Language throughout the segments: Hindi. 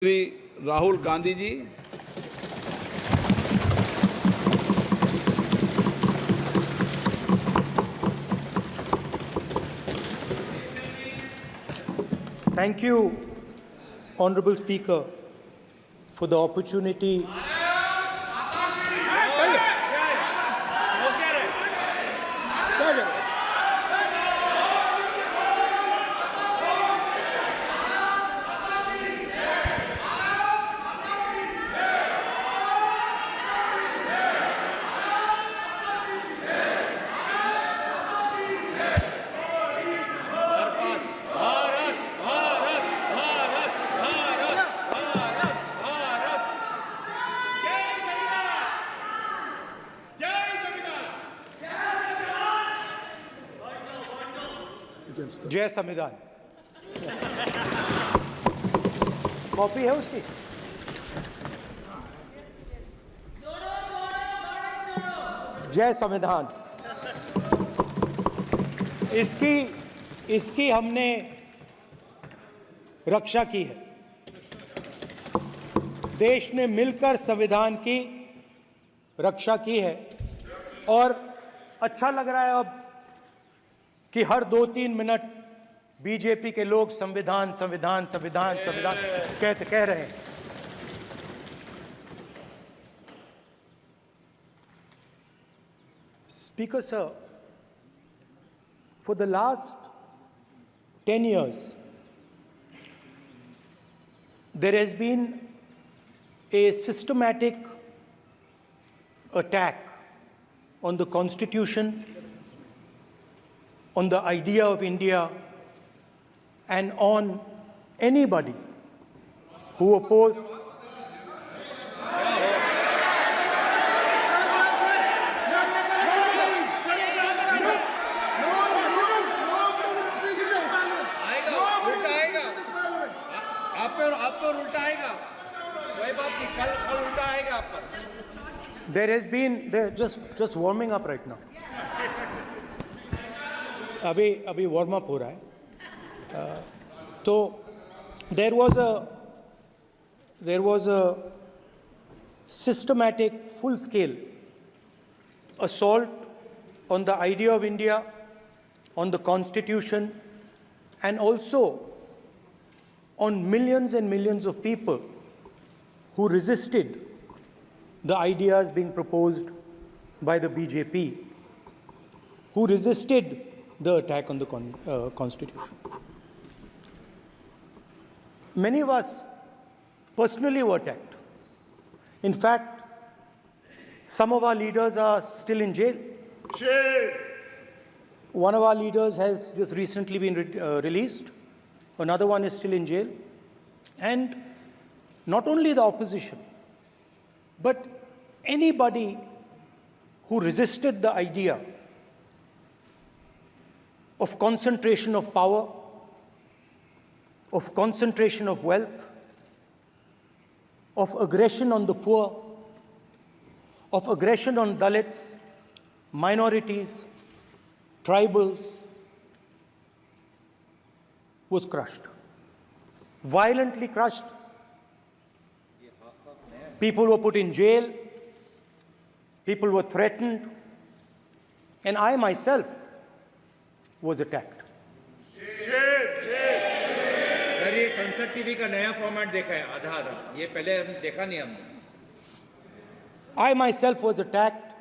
Shri Rahul Gandhi ji. Thank you, Honorable Speaker, for the opportunity. जय संविधान। कॉपी है उसकी? जय संविधान। इसकी हमने रक्षा की है। देश ने मिलकर संविधान की रक्षा की है और अच्छा लग रहा है अब कि हर 2-3 मिनट बीजेपी के लोग संविधान संविधान संविधान संविधान कह रहे हैं। Speaker sir, for the last 10 years, there has been a systematic attack on the Constitution, on the idea of India, and on anybody who opposed There has been just warming up right now. अभी वार्म अप हो रहा है। तो there was a systematic, full-scale assault on the idea of India, on the Constitution, and also on millions and millions of people who resisted the ideas being proposed by the BJP, who resisted the attack on the Constitution. Many of us personally were attacked. In fact, some of our leaders are still in jail. One of our leaders has just recently been released. Another one is still in jail. And not only the opposition, but anybody who resisted the idea of concentration of power, of concentration of wealth, of aggression on the poor, of aggression on Dalits, minorities, tribals, was crushed, violently crushed. People were put in jail, people were threatened, and I myself was attacked. Sir ये संसद टीवी का नया फॉर्मेट देखा है आधा, ये पहले हम देखा नहीं हमने। I myself was attacked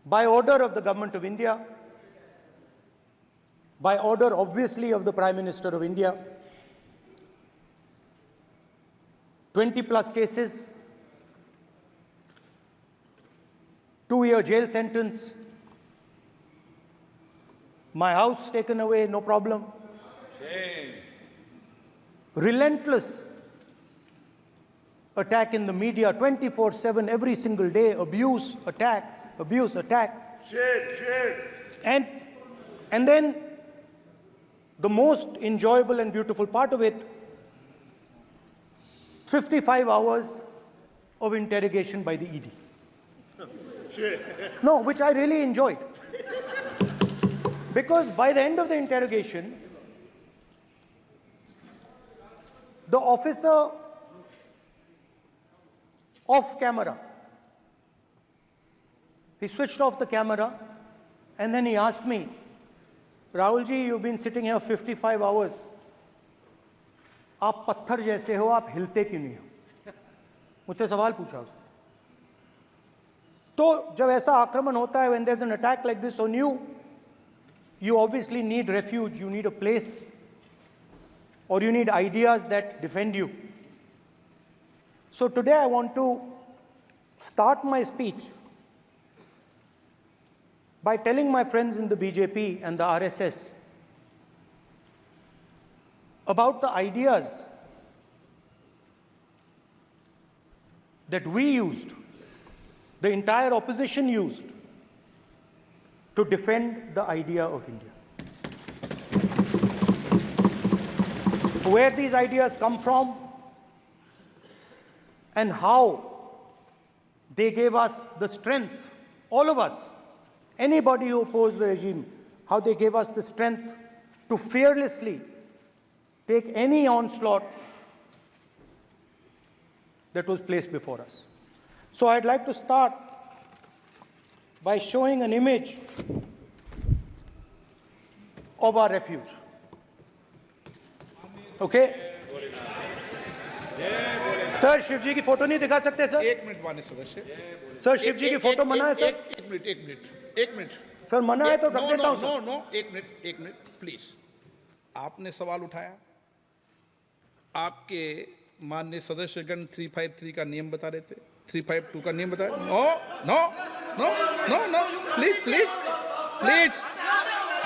by order of the government of India, by order obviously of the Prime Minister of India. 20+ cases, 2-year jail sentence, my house taken away, no problem. Shame. Relentless attack in the media, 24/7, every single day, abuse, attack, abuse, attack. And then the most enjoyable and beautiful part of it, 55 hours of interrogation by the ED. No, which I really enjoyed. Because by the end of the interrogation, the officer off camera, he switched off the camera and then he asked me, Rahul ji, you've been sitting here 55 hours. आप पत्थर जैसे हो, आप हिलते क्यों नहीं हो? मुझसे सवाल पूछा उसने. तो जब ऐसा आक्रमण होता है, when there's an attack like this on you, you obviously need refuge, you need a place, or you need ideas that defend you. So today I want to start my speech by telling my friends in the BJP and the RSS about the ideas that we used, the entire opposition used, to defend the idea of India. Where these ideas come from and how they gave us the strength, all of us, anybody who opposed the regime, how they gave us the strength to fearlessly take any onslaught that was placed before us. So I'd like to start by showing an image of our refuge. Okay? Sir Shiv ji की फोटो नहीं दिखा सकते सर? एक मिनट माननीय सदस्य. सर शिव जी की फोटो मना है सर? एक मिनट सर मना है तो रख देता हूं सर. नो एक मिनट प्लीज. आपने सवाल उठाया, आपके माननीय सदस्यगण 353 का नियम बता रहे थे, 352 का नियम बताया. No please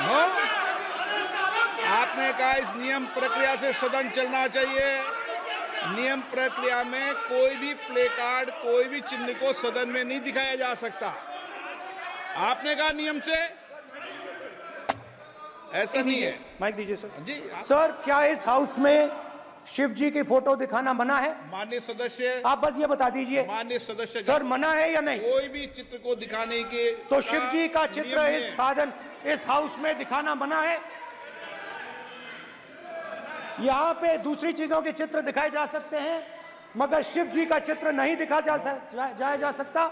no. आपने कहा इस नियम प्रक्रिया से सदन चलना चाहिए. नियम प्रक्रिया में कोई भी प्ले कार्ड, कोई भी चिन्ह को सदन में नहीं दिखाया जा सकता. आपने कहा नियम से, ऐसा नहीं है. माइक दीजिए सर. जी सर क्या इस हाउस में शिव जी की फोटो दिखाना मना है? माननीय सदस्य, आप बस ये बता दीजिए. माननीय सदस्य सर मना है या नहीं? कोई भी चित्र को दिखाने के तो शिव जी का चित्र नियम इस है. साधन, इस हाउस में दिखाना मना है? यहाँ पे दूसरी चीजों के चित्र दिखाए जा सकते हैं, मगर शिव जी का चित्र नहीं दिखा जा सकता.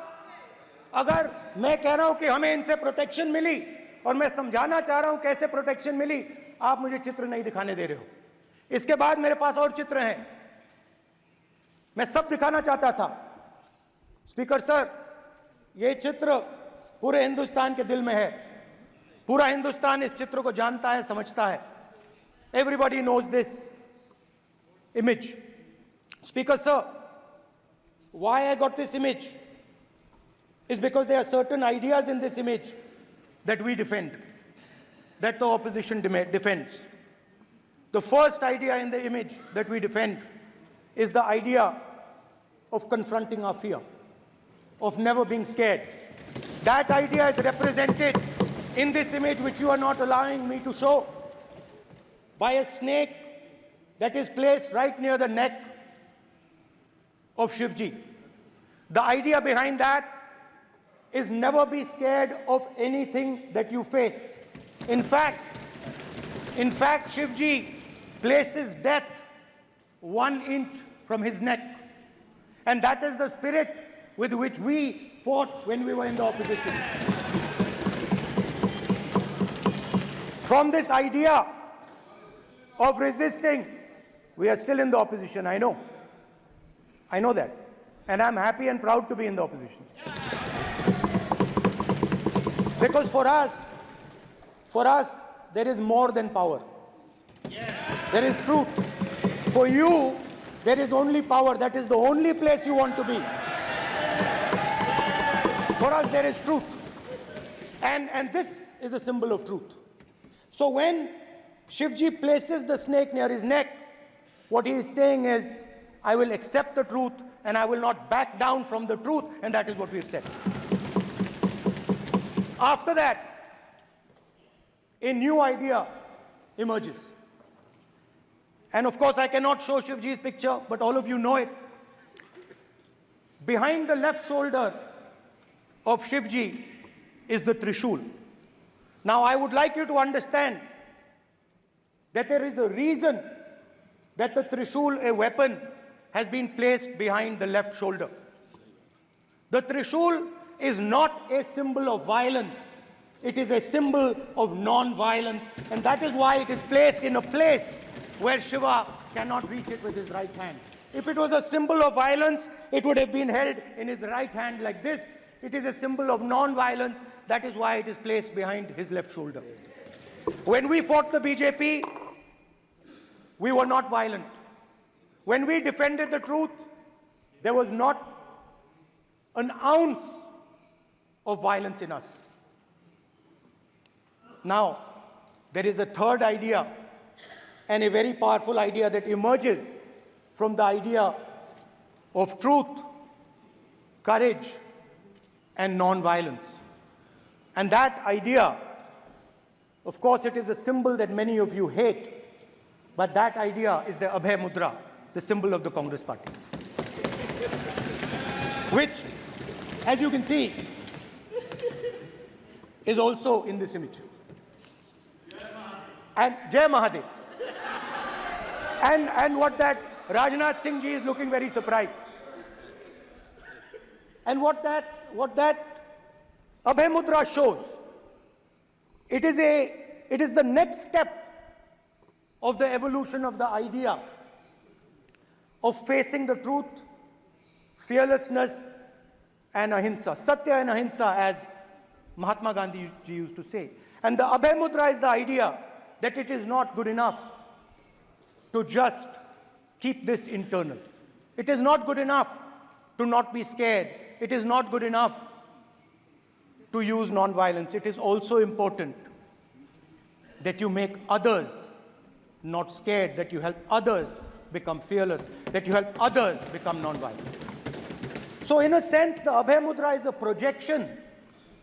अगर मैं कह रहा हूं कि हमें इनसे प्रोटेक्शन मिली और मैं समझाना चाह रहा हूं कैसे प्रोटेक्शन मिली, आप मुझे चित्र नहीं दिखाने दे रहे हो. इसके बाद मेरे पास और चित्र हैं, मैं सब दिखाना चाहता था. स्पीकर सर, ये चित्र पूरे हिंदुस्तान के दिल में है. पूरा हिंदुस्तान इस चित्र को जानता है, समझता है. Everybody knows this image. Speaker sir, why I got this image is because there are certain ideas in this image that we defend, that the opposition defends. The first idea in the image that we defend is the idea of confronting our fear, of never being scared. That idea is represented in this image, which you are not allowing me to show, by a snake that is placed right near the neck of Shivji. The idea behind that is never be scared of anything that you face. In fact, Shivji places death 1 inch from his neck. And that is the spirit with which we fought when we were in the opposition. From this idea of resisting, we are still in the opposition, I know. I know that. And I'm happy and proud to be in the opposition. Because for us, there is more than power. There is truth. For you, there is only power. That is the only place you want to be. For us, there is truth. And this is a symbol of truth. So when Shivji places the snake near his neck, what he is saying is, I will accept the truth and I will not back down from the truth, and that is what we've said. After that, a new idea emerges. And of course, I cannot show Shivji's picture, but all of you know it. Behind the left shoulder of Shivji is the Trishul. Now, I would like you to understand that there is a reason that the Trishul, a weapon, has been placed behind the left shoulder. The Trishul is not a symbol of violence. It is a symbol of non-violence, and that is why it is placed in a place where Shiva cannot reach it with his right hand. If it was a symbol of violence, it would have been held in his right hand like this. It is a symbol of non-violence. That is why it is placed behind his left shoulder. When we fought the BJP, we were not violent. When we defended the truth, there was not an ounce of violence in us. Now, there is a third idea, and a very powerful idea that emerges from the idea of truth, courage, and non-violence. And that idea, of course, it is a symbol that many of you hate, but that idea is the Abhay Mudra, the symbol of the Congress Party, which, as you can see, is also in this image. And Jai Mahadev. And what that Rajnath Singh ji is looking very surprised. And what that Abhay Mudra shows, it is the next step of the evolution of the idea of facing the truth, fearlessness, and ahimsa. Satya and ahimsa, as Mahatma Gandhi ji used to say. And the Abhay Mudra is the idea that it is not good enough to just keep this internal. It is not good enough to not be scared. It is not good enough to use non-violence. It is also important that you make others not scared, that you help others become fearless, that you help others become non-violent. So in a sense, the Abhay Mudra is a projection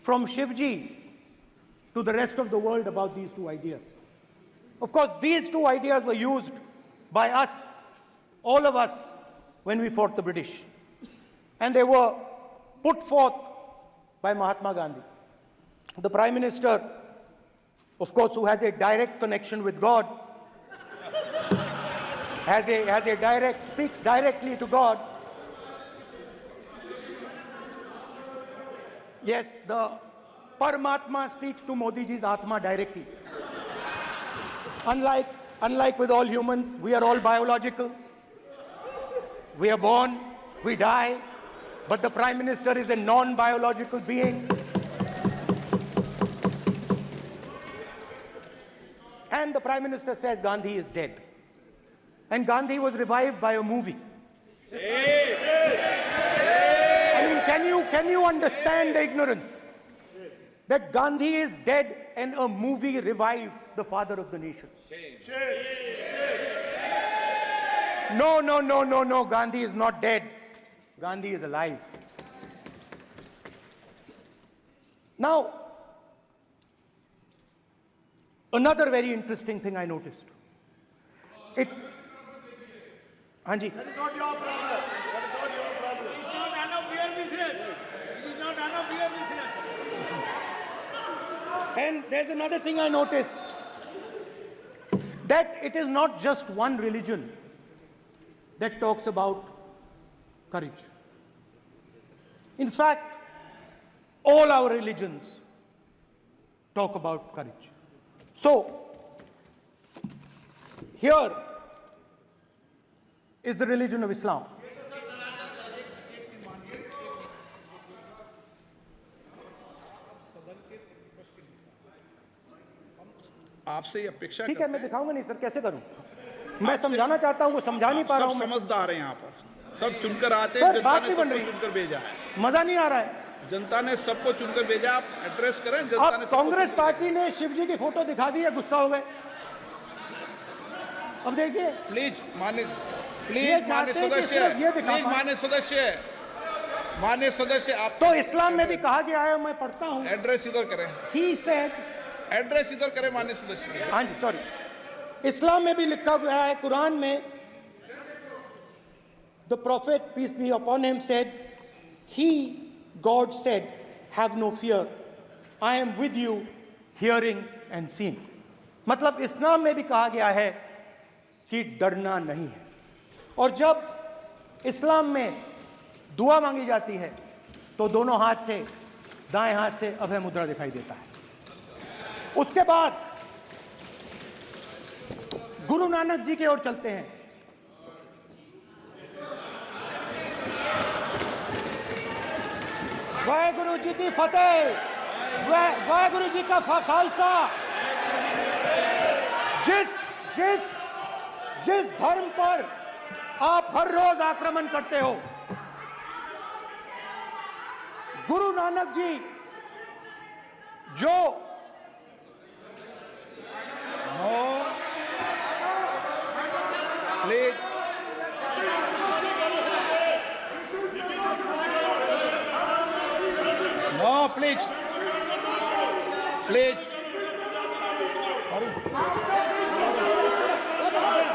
from Shivji to the rest of the world about these two ideas. Of course, these two ideas were used by us, all of us, when we fought the British. And they were put forth by Mahatma Gandhi. The Prime Minister, of course, who has a direct connection with God, speaks directly to God. Yes, the Paramatma speaks to Modi ji's Atma directly. Unlike with all humans, we are all biological. We are born, we die, but the Prime Minister is a non-biological being. And the Prime Minister says Gandhi is dead. And Gandhi was revived by a movie. I mean, can you understand the ignorance? That Gandhi is dead and a movie revived the father of the nation. No, Gandhi is not dead. Gandhi is alive. Now, another very interesting thing I noticed. Hanji. That is not your problem. That is not your problem. It is not none of your business. It is not none of your business. And there's another thing I noticed. That it is not just one religion that talks about courage. In fact, all our religions talk about courage. So, here is the religion of Islam. आपसे ये अपेक्षा ठीक है, मैं दिखाऊंगा नहीं सर, कैसे करूं? मैं समझाना चाहता हूं, वो समझा नहीं पा रहा हूं। सब समझदार हैं यहाँ पर, सब चुनकर आते हैं। सर, जनता बात ने नहीं बन सबको रही। चुनकर भेजा है। मजा नहीं आ रहा है। जनता ने सबको चुनकर भेजा, आप एड्रेस करें। जनता ने अब कांग्रेस पार्टी ने शिवजी की फोटो दिखा दी है, गुस्सा हो गए। अब देखिए, प्लीज मान्य चाहते हैं कि सिर्फ ये दिखा प्लीज पाएं। मान्य सदस्य आप तो इस्लाम में भी कहा गया है, मैं पढ़ता हूं। एड्रेस इधर करें। He said, एड्रेस इधर करें मान्य सदस्य। हाँ जी, सॉरी। इस्लाम में भी लिखा गया है, कुरान में, the prophet, peace be upon him, said, he, God said, have no fear. I am with you, hearing and seeing. मतलब इस्लाम में भी कहा गया है, कि डरना नहीं है। और जब इस्लाम में दुआ मांगी जाती है तो दोनों हाथ से, दाएं हाथ से अभय मुद्रा दिखाई देता है। उसके बाद गुरु नानक जी की ओर चलते हैं। वाहेगुरु जी की फतेह, वाहेगुरु जी का खालसा। जिस धर्म पर आप हर रोज आक्रमण करते हो, गुरु नानक जी जो please no, please please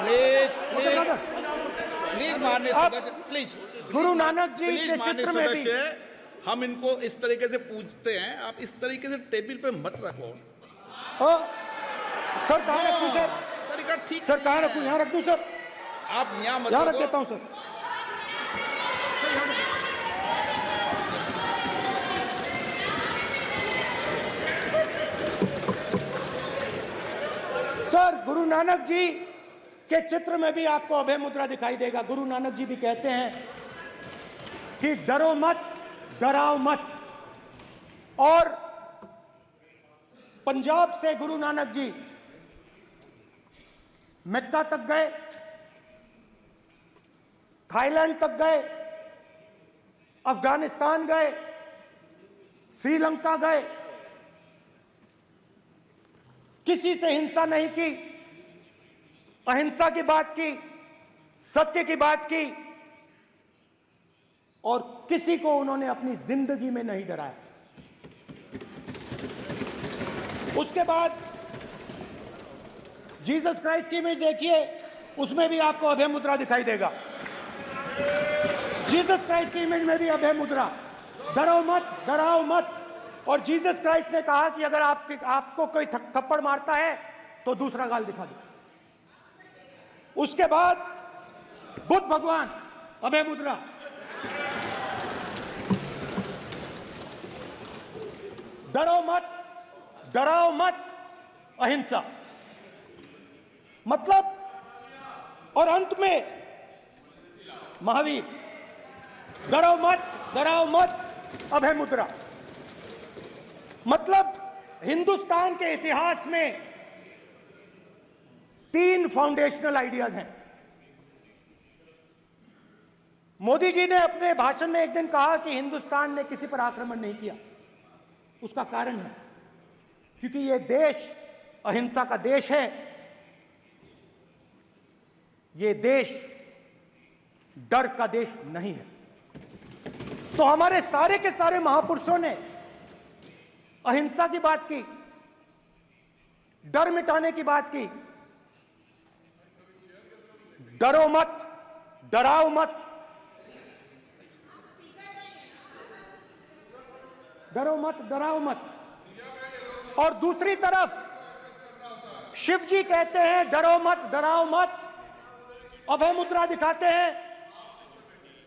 please please please माननीय सदस्य, please Guru Nanak ji please के माननीय चित्र में भी सदस्य, हम इनको इस तरीके से पूछते हैं, आप इस तरीके से टेबल पे मत रखो। सर कहाँ रखूं सर? तरीका ठीक सर कहाँ नहीं रखूं? है। यहाँ रख दूं सर? आप यहाँ मत यहाँ रख रखो। देता हूं सर। सर गुरु नानक जी के चित्र में भी आपको अभय मुद्रा दिखाई देगा। गुरु नानक जी भी कहते हैं कि डरो मत, डराओ मत। और पंजाब से गुरु नानक जी मेक्का तक गए, थाईलैंड तक गए, अफगानिस्तान गए, श्रीलंका गए, किसी से हिंसा नहीं की, अहिंसा की बात की, सत्य की बात की, और किसी को उन्होंने अपनी जिंदगी में नहीं डराया। उसके बाद जीसस क्राइस्ट की इमेज देखिए, उसमें भी आपको अभय मुद्रा दिखाई देगा। जीसस क्राइस्ट की इमेज में भी अभय मुद्रा, डरो मत, डराओ मत। और जीसस क्राइस्ट ने कहा कि अगर आपको कोई थप्पड़ मारता है तो दूसरा गाल दिखा दो। उसके बाद बुद्ध भगवान, अभय मुद्रा। डरो मत, डराओ मत, अहिंसा। मतलब, और अंत में महावीर, डरो मत, डराओ मत, अभय मुद्रा। मतलब हिंदुस्तान के इतिहास में 3 फाउंडेशनल आइडियाज हैं। मोदी जी ने अपने भाषण में एक दिन कहा कि हिंदुस्तान ने किसी पर आक्रमण नहीं किया। उसका कारण है क्योंकि यह देश अहिंसा का देश है। यह देश डर का देश नहीं है। तो हमारे सारे के सारे महापुरुषों ने अहिंसा की बात की, डर मिटाने की बात की। डरो मत, डराओ मत, डरो मत, डराओ मत। और दूसरी तरफ शिव जी कहते हैं डरो मत, डराओ मत, अभय मुद्रा दिखाते हैं,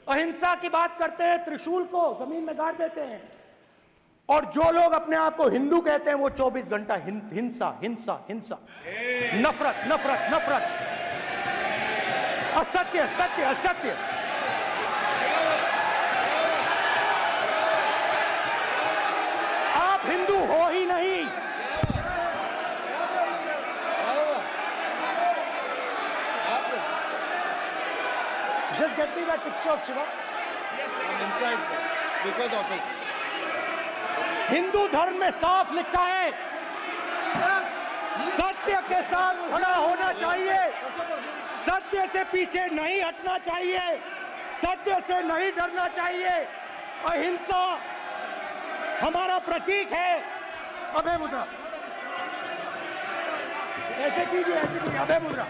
अहिंसा की बात करते हैं, त्रिशूल को जमीन में गाड़ देते हैं। और जो लोग अपने आप को हिंदू कहते हैं वो 24 घंटा हिंसा, हिंसा, हिंसा, नफरत, नफरत, नफरत, असत्य, सत्य, असत्य। आप हिंदू हो ही नहीं। Just get me that picture of Shiva. inside because of his Hindu धर्म में साफ लिखा है, सत्य के साथ खड़ा होना चाहिए, सत्य से पीछे नहीं हटना चाहिए, सत्य से नहीं डरना चाहिए। अहिंसा हमारा प्रतीक है। अभय मुद्रा ऐसे कीजिए, ऐसे कीजिए, अभय मुद्रा।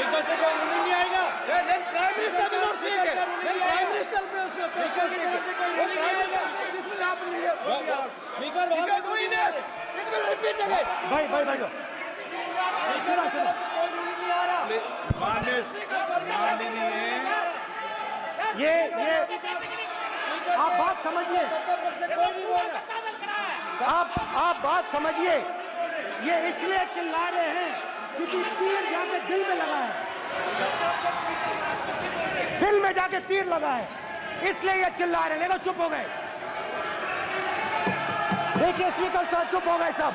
नहीं आएगा। प्राइम मिनिस्टर भी भाई भाई भाई माननीय ये आप बात समझिए, आप बात समझिए। ये इसलिए चिल्ला रहे हैं क्योंकि तीर जाके दिल में लगा है, दिल में जाके तीर लगा है, इसलिए ये चिल्ला रहे हैं। देखो चुप हो गए, देखिए स्पीकर सर चुप हो गए सब।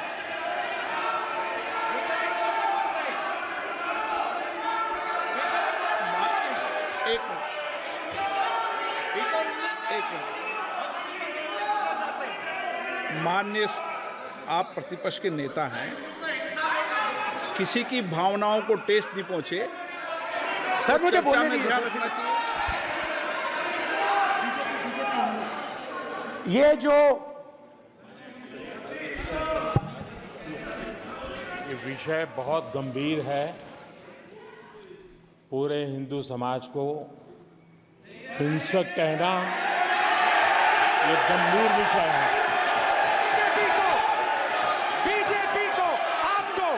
एक मिनट माननीय, आप प्रतिपक्ष के नेता हैं, किसी की भावनाओं को ठेस नहीं पहुंचे सर मुझे चर्चा बोलने में दीजिए। ध्यान रखना चाहिए। ये जो ये विषय बहुत गंभीर है, पूरे हिंदू समाज को हिंसक कहना ये गंभीर विषय है। बीजेपी को आपको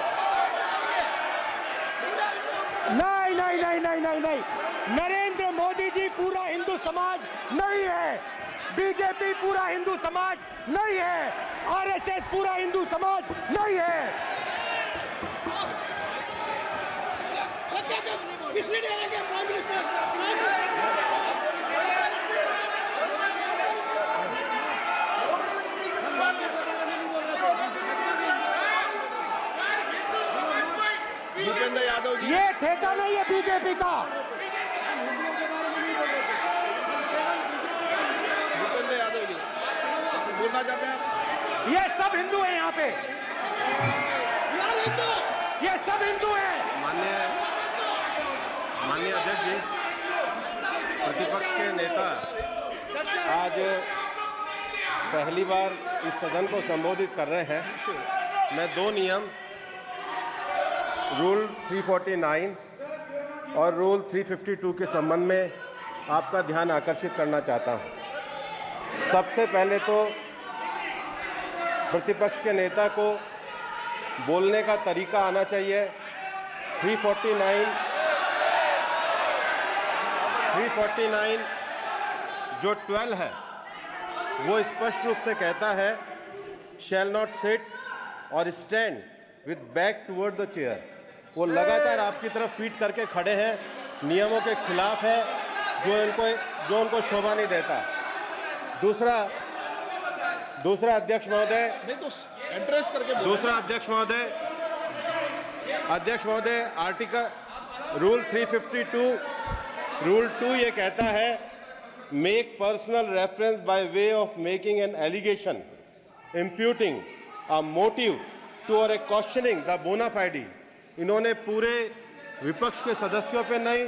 नहीं, नरेंद्र मोदी जी पूरा हिंदू समाज नहीं है, बीजेपी पूरा हिंदू समाज नहीं है, आरएसएस पूरा हिंदू समाज नहीं है। भूपेंद्र यादव जी, ये ठेका नहीं है बीजेपी का। भूपेंद्र यादव जी बोलना चाहते हैं आप? ये सब हिंदू हैं यहाँ पे, ये सब हिंदू हैं। माननीय अध्यक्ष जी, प्रतिपक्ष के नेता आज पहली बार इस सदन को संबोधित कर रहे हैं। मैं दो नियम रूल 349 और रूल 352 के संबंध में आपका ध्यान आकर्षित करना चाहता हूं। सबसे पहले तो प्रतिपक्ष के नेता को बोलने का तरीका आना चाहिए। 349 जो 12 है वो स्पष्ट रूप से कहता है शैल नॉट सिट और stand with back toward the chair. वो लगातार आपकी तरफ पीठ करके खड़े हैं, नियमों के खिलाफ है, जो उनको शोभा नहीं देता। दूसरा अध्यक्ष महोदय, नहीं तो एड्रेस करके बोलो। दूसरा अध्यक्ष महोदय आर्टिकल रूल 352 रूल 2 ये कहता है make personal reference by way of making an allegation imputing a motive to or a questioning the बोना फाइडी। इन्होंने पूरे विपक्ष के सदस्यों पे नहीं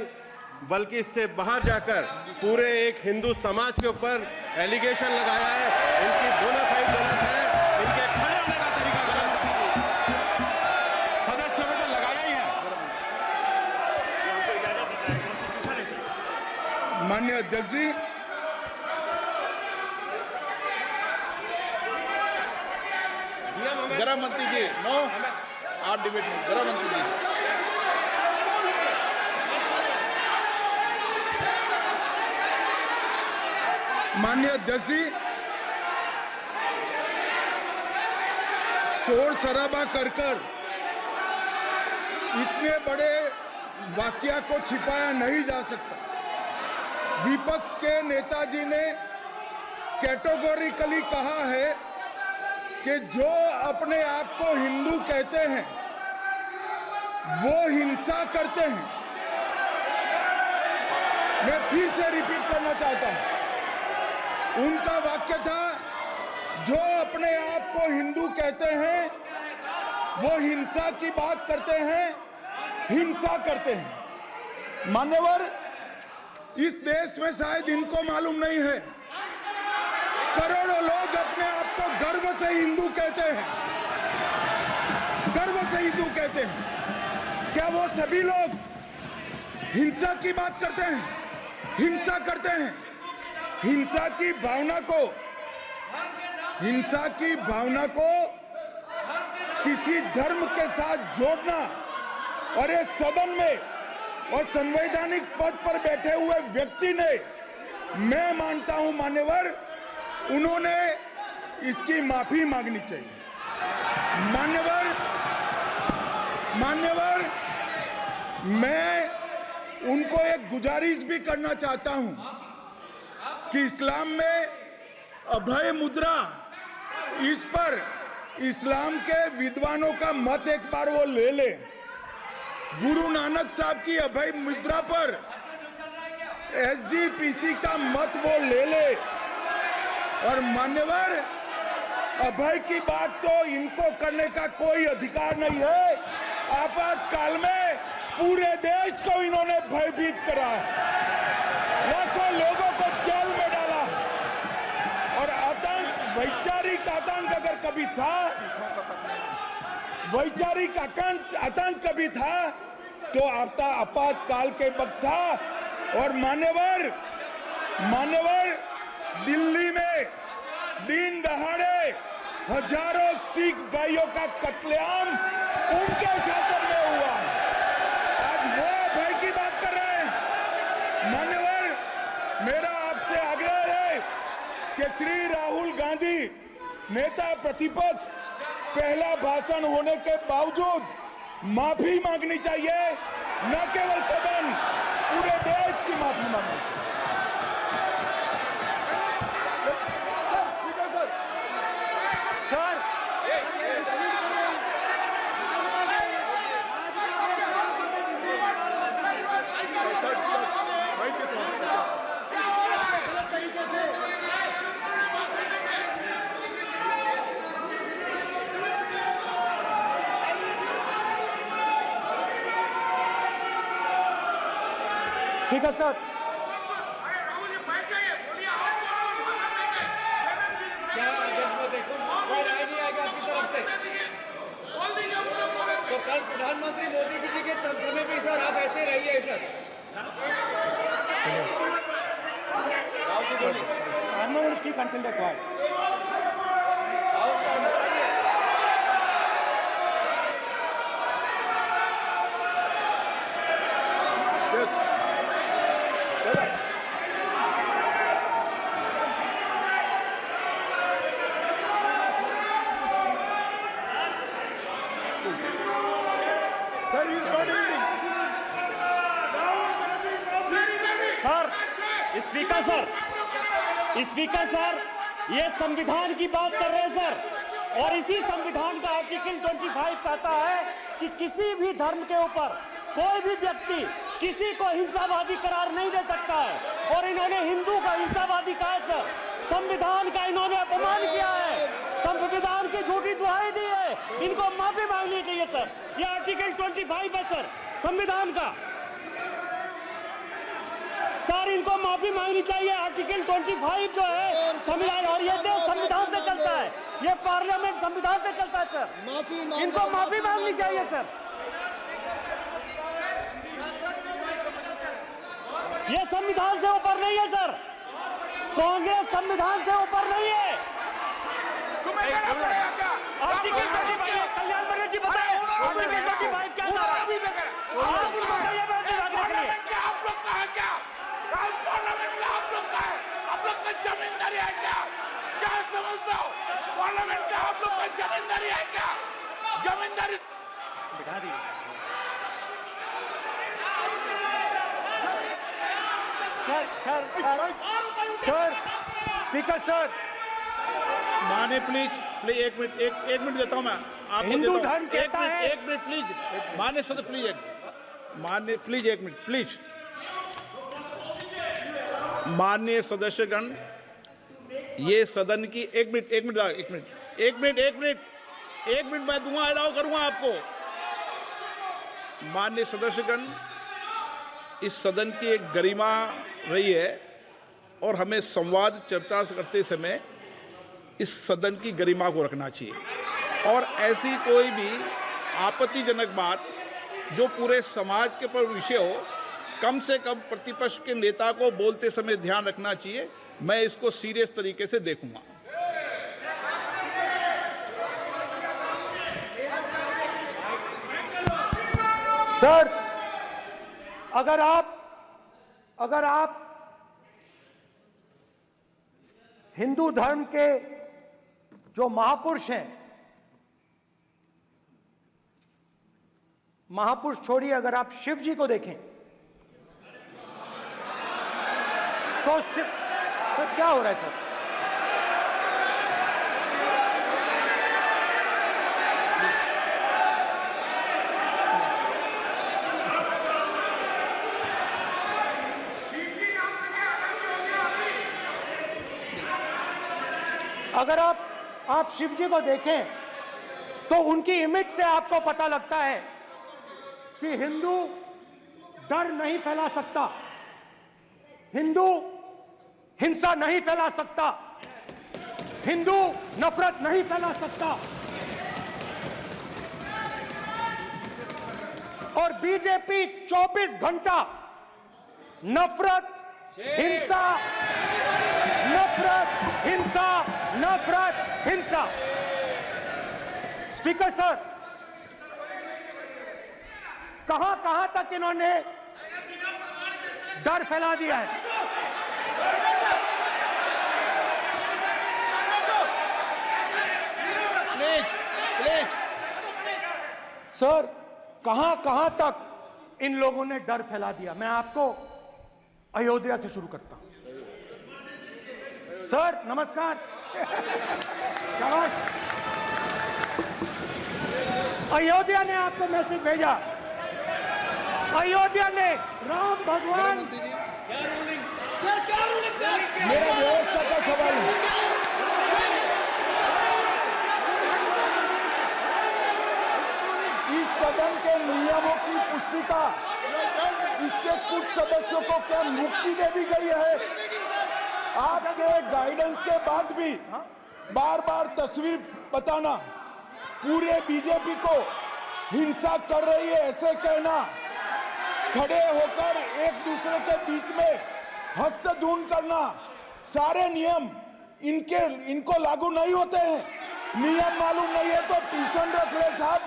बल्कि इससे बाहर जाकर पूरे एक हिंदू समाज के ऊपर एलिगेशन लगाया है। इनकी बोना फाइड गलत है, इनके खड़े होने का तरीका गलत है। सदस्यों में तो लगाया ही है। माननीय अध्यक्ष जी, गृह मंत्री जी, नो आप डिबेट में गृह मंत्री जी। माननीय अध्यक्ष जी, शोर शराबा कर इतने बड़े वाकया को छिपाया नहीं जा सकता। विपक्ष के नेताजी ने कैटेगोरिकली कहा है कि जो अपने आप को हिंदू कहते हैं वो हिंसा करते हैं। मैं फिर से रिपीट करना चाहता हूं, उनका वाक्य था जो अपने आप को हिंदू कहते हैं वो हिंसा की बात करते हैं, हिंसा करते हैं। मान्यवर, इस देश में शायद इनको मालूम नहीं है, करोड़ों लोग अपने आप को गर्व से हिंदू कहते हैं, गर्व से हिंदू कहते हैं। क्या वो सभी लोग हिंसा की बात करते हैं, हिंसा करते हैं? हिंसा की भावना को किसी धर्म के साथ जोड़ना, और ये सदन में और संवैधानिक पद पर बैठे हुए व्यक्ति ने, मैं मानता हूं मान्यवर, उन्होंने इसकी माफी मांगनी चाहिए। मान्यवर, मैं उनको एक गुजारिश भी करना चाहता हूं कि इस्लाम में अभय मुद्रा, इस पर इस्लाम के विद्वानों का मत एक बार वो ले ले। गुरु नानक साहब की अभय मुद्रा पर SGPC का मत वो ले ले। और मान्यवर, अभय की बात तो इनको करने का कोई अधिकार नहीं है। आपातकाल में पूरे देश को इन्होंने भयभीत करा है, लाखों लोगों को जेल में डाला, और आतंक, वैचारिक आतंक अगर कभी था, वैचारिक आतंक कभी था तो आपातकाल के वक्त था। और मान्यवर, दिल्ली में दिन दहाड़े हजारों सिख भाइयों का कत्लेआम उनके शासन में हुआ। आज वो भय की बात कर रहे हैं। मान्यवर, मेरा आपसे आग्रह है कि श्री राहुल गांधी, नेता प्रतिपक्ष, पहला भाषण होने के बावजूद माफी मांगनी चाहिए, न केवल सदन, पूरे देश की माफी मांगनी चाहिए। सर, स्पीकर सर, तो कल प्रधानमंत्री मोदी जी के समय भी सर आप ऐसे रहिए sir. I'm not going to speak until they're quiet. Speaker sir, ये संविधान की बात कर रहे हैं सर, और इसी संविधान का आर्टिकल 25 कहता है कि किसी भी धर्म के ऊपर कोई भी व्यक्ति किसी को हिंसावादी करार नहीं दे सकता है, और इन्होंने हिंदू का हिंसावादी कहा है सर। संविधान का इन्होंने अपमान किया है, संविधान की झूठी दुहाई दी है, इनको माफी मांगनी चाहिए सर। ये आर्टिकल 25 है सर संविधान का, सर इनको माफी मांगनी चाहिए। आर्टिकल 25 जो है संविधान, और ये देश संविधान से चलता है, ये पार्लियामेंट संविधान से चलता है सर, इनको माफी मांगनी चाहिए सर। ये संविधान से ऊपर नहीं है सर, कांग्रेस संविधान से ऊपर नहीं है। आर्टिकल 25, कल्याण बनर्जी जी बताए आर्टिकल 25 क्या था? आप उनको कहिए आप लोग का है क्या? पार्लियामेंट का आप लोग का है, आप लोग का जमींदारी है क्या? क्या समझते हो? पार्लियामेंट का आप लोग का जमींदारी है क्या? जमींदारी बिठा दी सर, स्पीकर सर, माने प्लीज एक मिनट देता हूं मैं आपको। हिंदू धर्म कहता है, एक मिनट प्लीज, माने सदस्य प्लीज, मान्य प्लीज एक मिनट प्लीज। माननीय सदस्यगण, ये सदन की एक मिनट मैं दूंगा, अलाउ करूंगा आपको। माननीय सदस्यगण, इस सदन की एक गरिमा रही है और हमें संवाद चर्चा करते समय इस सदन की गरिमा को रखना चाहिए, और ऐसी कोई भी आपत्तिजनक बात जो पूरे समाज के पर विषय हो, कम से कम प्रतिपक्ष के नेता को बोलते समय ध्यान रखना चाहिए। मैं इसको सीरियस तरीके से देखूंगा। सर, अगर आप हिंदू धर्म के जो महापुरुष हैं, महापुरुष छोड़िए, अगर आप शिव जी को देखें तो क्या हो रहा है सर? अगर आप शिव जी को देखें तो उनकी इमेज से आपको पता लगता है कि हिंदू डर नहीं फैला सकता, हिंदू हिंसा नहीं फैला सकता, हिंदू नफरत नहीं फैला सकता। और बीजेपी 24 घंटा नफरत, हिंसा, नफरत, हिंसा, नफरत, हिंसा। स्पीकर सर, कहां तक इन्होंने डर फैला दिया है? प्लीज सर, कहां तक इन लोगों ने डर फैला दिया? मैं आपको अयोध्या से शुरू करता हूं। सर नमस्कार। अयोध्या ने आपको मैसेज भेजा, अयोध्या ने राम भगवान। मेरा व्यवस्था का सवाल है। इस सदन के नियमों की पुस्तिका, इससे कुछ सदस्यों को क्या मुक्ति दे दी गई है? आपके गाइडेंस के बाद भी बार बार तस्वीर बताना, पूरे बीजेपी को हिंसा कर रही है ऐसे कहना, खड़े होकर एक दूसरे के बीच में हस्तधून करना, सारे नियम इनको लागू नहीं होते हैं। नियम मालूम नहीं है तो ट्यूशन रख ले साहब,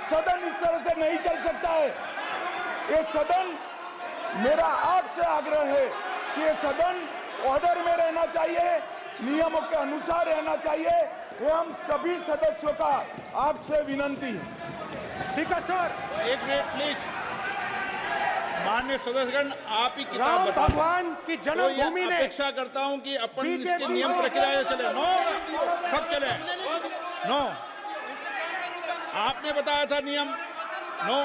सदन इस तरह से नहीं चल सकता है। ये सदन, मेरा आपसे आग्रह है कि ये सदन ऑर्डर में रहना चाहिए, नियमों के अनुसार रहना चाहिए। ये हम सभी सदस्यों का आपसे विनंती है। स्पीकर सर, एक मिनट प्लीज। माननीय सदस्यगण, आप ही किताब राम बताओ। भगवान की जन्मभूमि तो ने अपेक्षा करता हूं कि अपन बीजेपी इसके नियम प्रक्रिया चले। नो, सब चले। नो, आपने बताया था नियम। नो,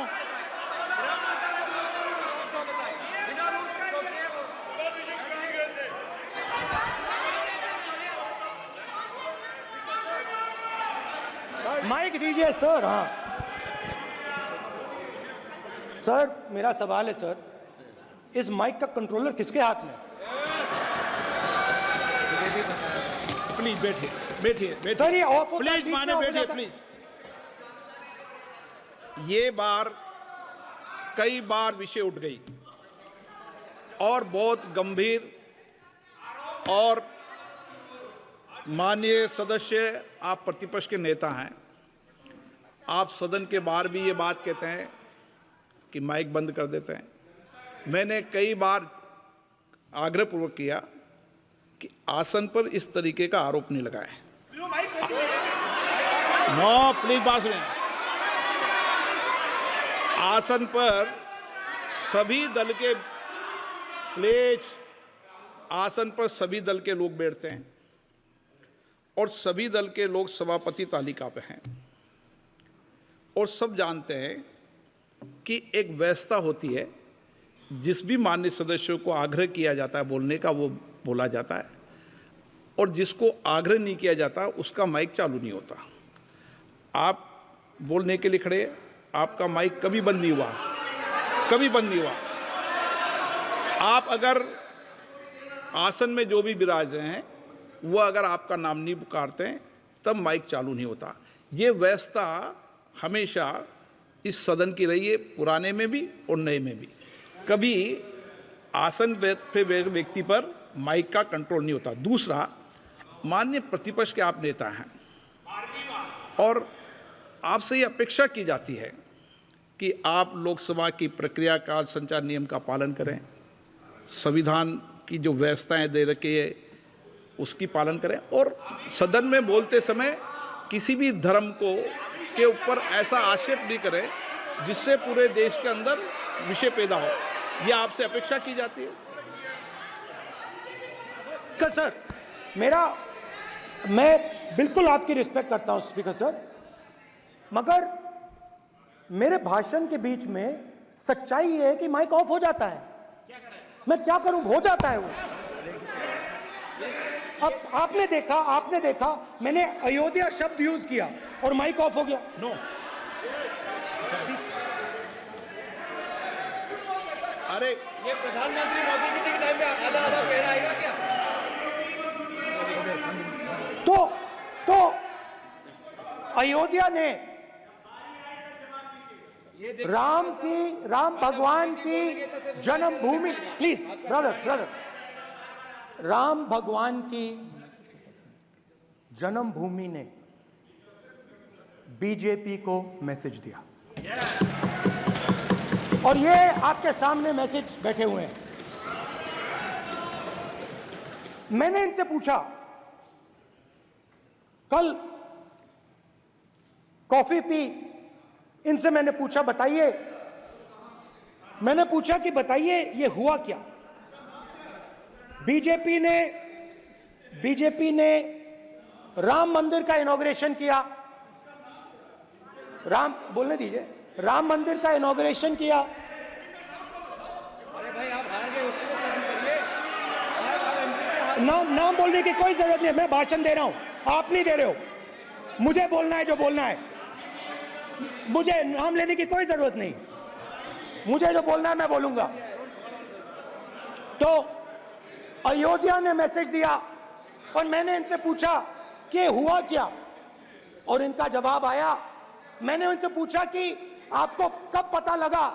माइक दीजिए सर। हाँ सर, मेरा सवाल है सर, इस माइक का कंट्रोलर किसके हाथ में? प्लीज बैठिए। सर ये ऑफ होता है, प्लीज बीच में माने ऑफ हो बैठिए जाता है। प्लीज। ये बार कई बार विषय उठ गई और बहुत गंभीर, और माननीय सदस्य, आप प्रतिपक्ष के नेता हैं, आप सदन के बाहर भी ये बात कहते हैं कि माइक बंद कर देते हैं। मैंने कई बार आग्रहपूर्वक किया कि आसन पर इस तरीके का आरोप नहीं लगाएं। नो, प्लीज बात सुनिए। आसन पर सभी दल के, प्लीज, आसन पर सभी दल के लोग बैठते हैं और सभी दल के लोग सभापति तालिका पे हैं, और सब जानते हैं कि एक व्यवस्था होती है, जिस भी माननीय सदस्यों को आग्रह किया जाता है बोलने का वो बोला जाता है, और जिसको आग्रह नहीं किया जाता उसका माइक चालू नहीं होता। आप बोलने के लिए खड़े, आपका माइक कभी बंद नहीं हुआ, कभी बंद नहीं हुआ। आप अगर आसन में जो भी विराज रहे हैं वो अगर आपका नाम नहीं पुकारते हैं तब माइक चालू नहीं होता। ये व्यवस्था हमेशा इस सदन की रही है, पुराने में भी और नए में भी। कभी आसन पे व्यक्ति पर माइक का कंट्रोल नहीं होता। दूसरा, माननीय प्रतिपक्ष के आप नेता हैं और आपसे ये अपेक्षा की जाती है कि आप लोकसभा की प्रक्रिया का संचार नियम का पालन करें, संविधान की जो व्यवस्थाएं दे रखी है उसकी पालन करें, और सदन में बोलते समय किसी भी धर्म को के ऊपर ऐसा आक्षेप नहीं करें जिससे पूरे देश के अंदर विषय पैदा हो। यह आपसे अपेक्षा की जाती है। सर, मैं बिल्कुल आपकी रिस्पेक्ट करता हूं स्पीकर सर, मगर मेरे भाषण के बीच में सच्चाई ये है कि माइक ऑफ हो जाता है। मैं क्या करूं, हो जाता है वो। अब आपने देखा मैंने अयोध्या शब्द यूज किया और माइक ऑफ हो गया। नो, अरे ये प्रधानमंत्री मोदी जी के टाइम में आधा आधा कह रहा है क्या? तो अयोध्या ने राम भगवान की जन्मभूमि, प्लीज ब्रदर, राम भगवान की जन्मभूमि ने बीजेपी को मैसेज दिया, और ये आपके सामने मैसेज बैठे हुए हैं। मैंने इनसे पूछा, कल कॉफी पी, इनसे मैंने पूछा बताइए ये हुआ क्या। बीजेपी ने राम मंदिर का इनॉग्रेशन किया, बोलने दीजिए, राम मंदिर का इनॉग्रेशन किया। अरे भाई आप हार गए, उसको शासन करिए। नाम बोलने की कोई जरूरत नहीं है, मैं भाषण दे रहा हूं, आप नहीं दे रहे हो। मुझे बोलना है जो बोलना है, मुझे नाम लेने की कोई जरूरत नहीं, मुझे जो बोलना है मैं बोलूंगा। तो अयोध्या ने मैसेज दिया और मैंने इनसे पूछा कि हुआ क्या, और इनका जवाब आया। मैंने उनसे पूछा कि आपको कब पता लगा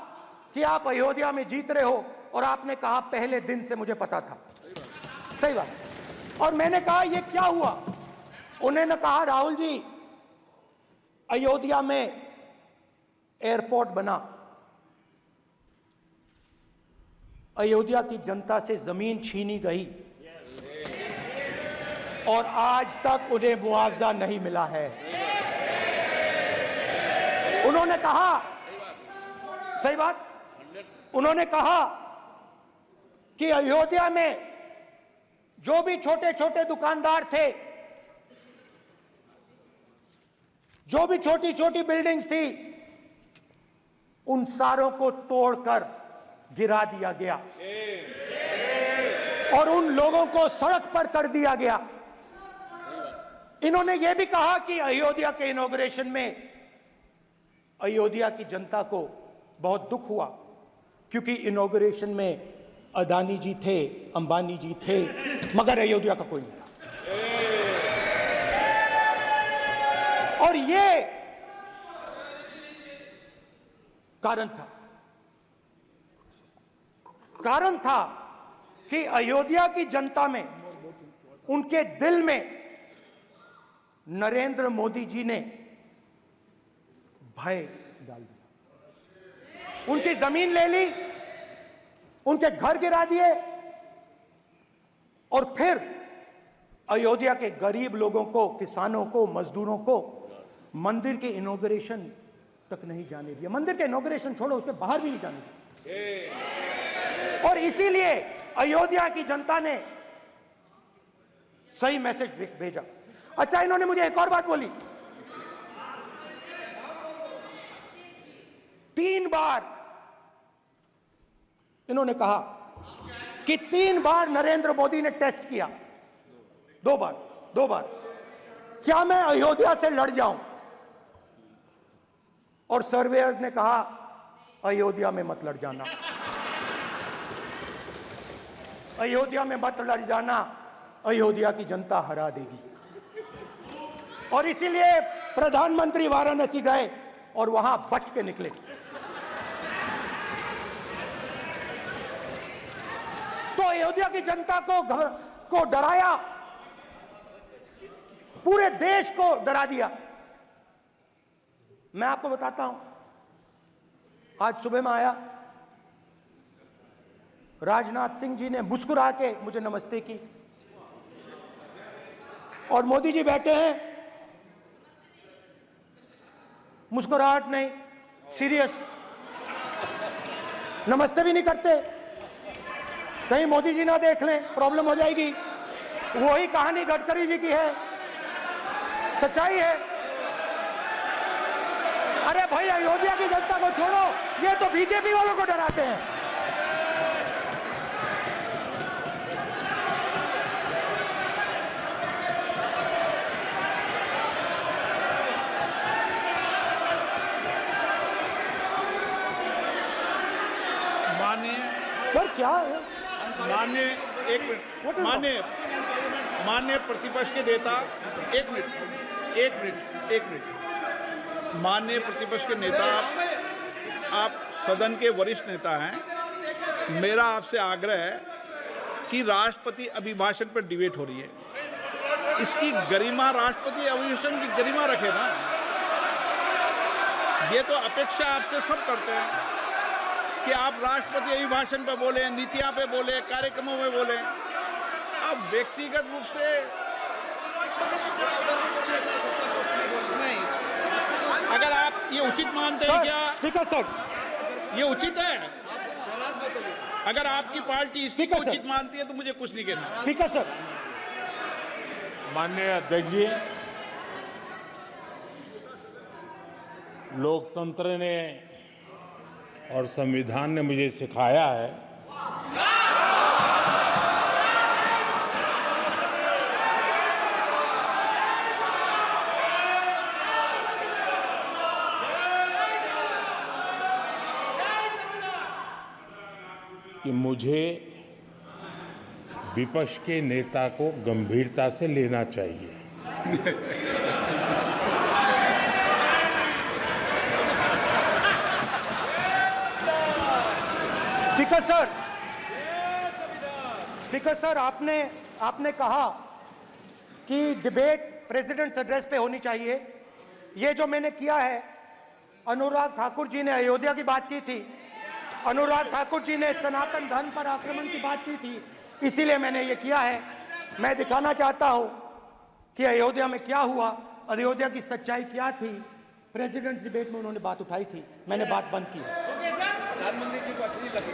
कि आप अयोध्या में जीत रहे हो, और आपने कहा पहले दिन से मुझे पता था। सही बात। और मैंने कहा ये क्या हुआ, उन्होंने कहा राहुल जी, अयोध्या में एयरपोर्ट बना, अयोध्या की जनता से जमीन छीनी गई और आज तक उन्हें मुआवजा नहीं मिला है। उन्होंने कहा, सही बात, उन्होंने कहा कि अयोध्या में जो भी छोटे छोटे दुकानदार थे, जो भी छोटी छोटी बिल्डिंग्स थी, उन सारों को तोड़कर गिरा दिया गया और उन लोगों को सड़क पर कर दिया गया। इन्होंने यह भी कहा कि अयोध्या के इनॉग्रेशन में अयोध्या की जनता को बहुत दुख हुआ, क्योंकि इनॉग्रेशन में अदानी जी थे, अंबानी जी थे, मगर अयोध्या का कोई नहीं था। और ये कारण था कि अयोध्या की जनता में, उनके दिल में नरेंद्र मोदी जी ने भय डाल दिया। उनकी जमीन ले ली, उनके घर गिरा दिए, और फिर अयोध्या के गरीब लोगों को, किसानों को, मजदूरों को मंदिर के इनॉग्रेशन तक नहीं जाने दिया। मंदिर के इनॉग्रेशन छोड़ो, उसके बाहर भी नहीं जाने दिया। और इसीलिए अयोध्या की जनता ने सही मैसेज भेजा। अच्छा, इन्होंने मुझे एक और बात बोली, 3 बार इन्होंने कहा कि 3 बार नरेंद्र मोदी ने टेस्ट किया, 2 बार क्या मैं अयोध्या से लड़ जाऊं, और सर्वेयर्स ने कहा अयोध्या में मत लड़ जाना, अयोध्या में मत लड़ जाना, अयोध्या की जनता हरा देगी। और इसीलिए प्रधानमंत्री वाराणसी गए और वहां बच के निकले। तो अयोध्या की जनता को डराया, पूरे देश को डरा दिया। मैं आपको बताता हूं, आज सुबह में आया, राजनाथ सिंह जी ने मुस्कुरा के मुझे नमस्ते की और मोदी जी बैठे हैं, मुस्कुराहट नहीं, सीरियस, नमस्ते भी नहीं करते, कहीं मोदी जी ना देख लें प्रॉब्लम हो जाएगी। वही कहानी गडकरी जी की है, सच्चाई है। अरे भाई अयोध्या की जनता को छोड़ो, ये तो बीजेपी वालों को डराते हैं। सर क्या है? माननीय एक मिनट, माननीय प्रतिपक्ष के नेता, एक मिनट, माननीय प्रतिपक्ष के नेता, आप सदन के वरिष्ठ नेता हैं। मेरा आपसे आग्रह है कि राष्ट्रपति अभिभाषण पर डिबेट हो रही है, इसकी गरिमा, राष्ट्रपति अभिभाषण की गरिमा रखे ना। ये तो अपेक्षा आपसे सब करते हैं कि आप राष्ट्रपति अभिभाषण पे बोले, नीतियां पे बोले, कार्यक्रमों में बोले। अब व्यक्तिगत रूप से नहीं, अगर आप ये उचित मानते हैं क्या? स्पीकर सर, ये उचित है? अगर आपकी पार्टी इसको उचित मानती है तो मुझे कुछ नहीं कहना। स्पीकर सर, माननीय अध्यक्ष जी, लोकतंत्र ने और संविधान ने मुझे सिखाया है कि मुझे विपक्ष के नेता को गंभीरता से लेना चाहिए। स्पीकर सर, आपने कहा कि डिबेट प्रेसिडेंट्स एड्रेस पे होनी चाहिए। ये जो मैंने किया है, अनुराग ठाकुर जी ने अयोध्या की बात की थी, अनुराग ठाकुर जी ने सनातन धर्म पर आक्रमण की बात की थी, इसीलिए मैंने ये किया है। मैं दिखाना चाहता हूं कि अयोध्या में क्या हुआ, अयोध्या की सच्चाई क्या थी। प्रेसिडेंट्स डिबेट में उन्होंने बात उठाई थी, मैंने बात बंद की। प्रधानमंत्री जी को अच्छी लगी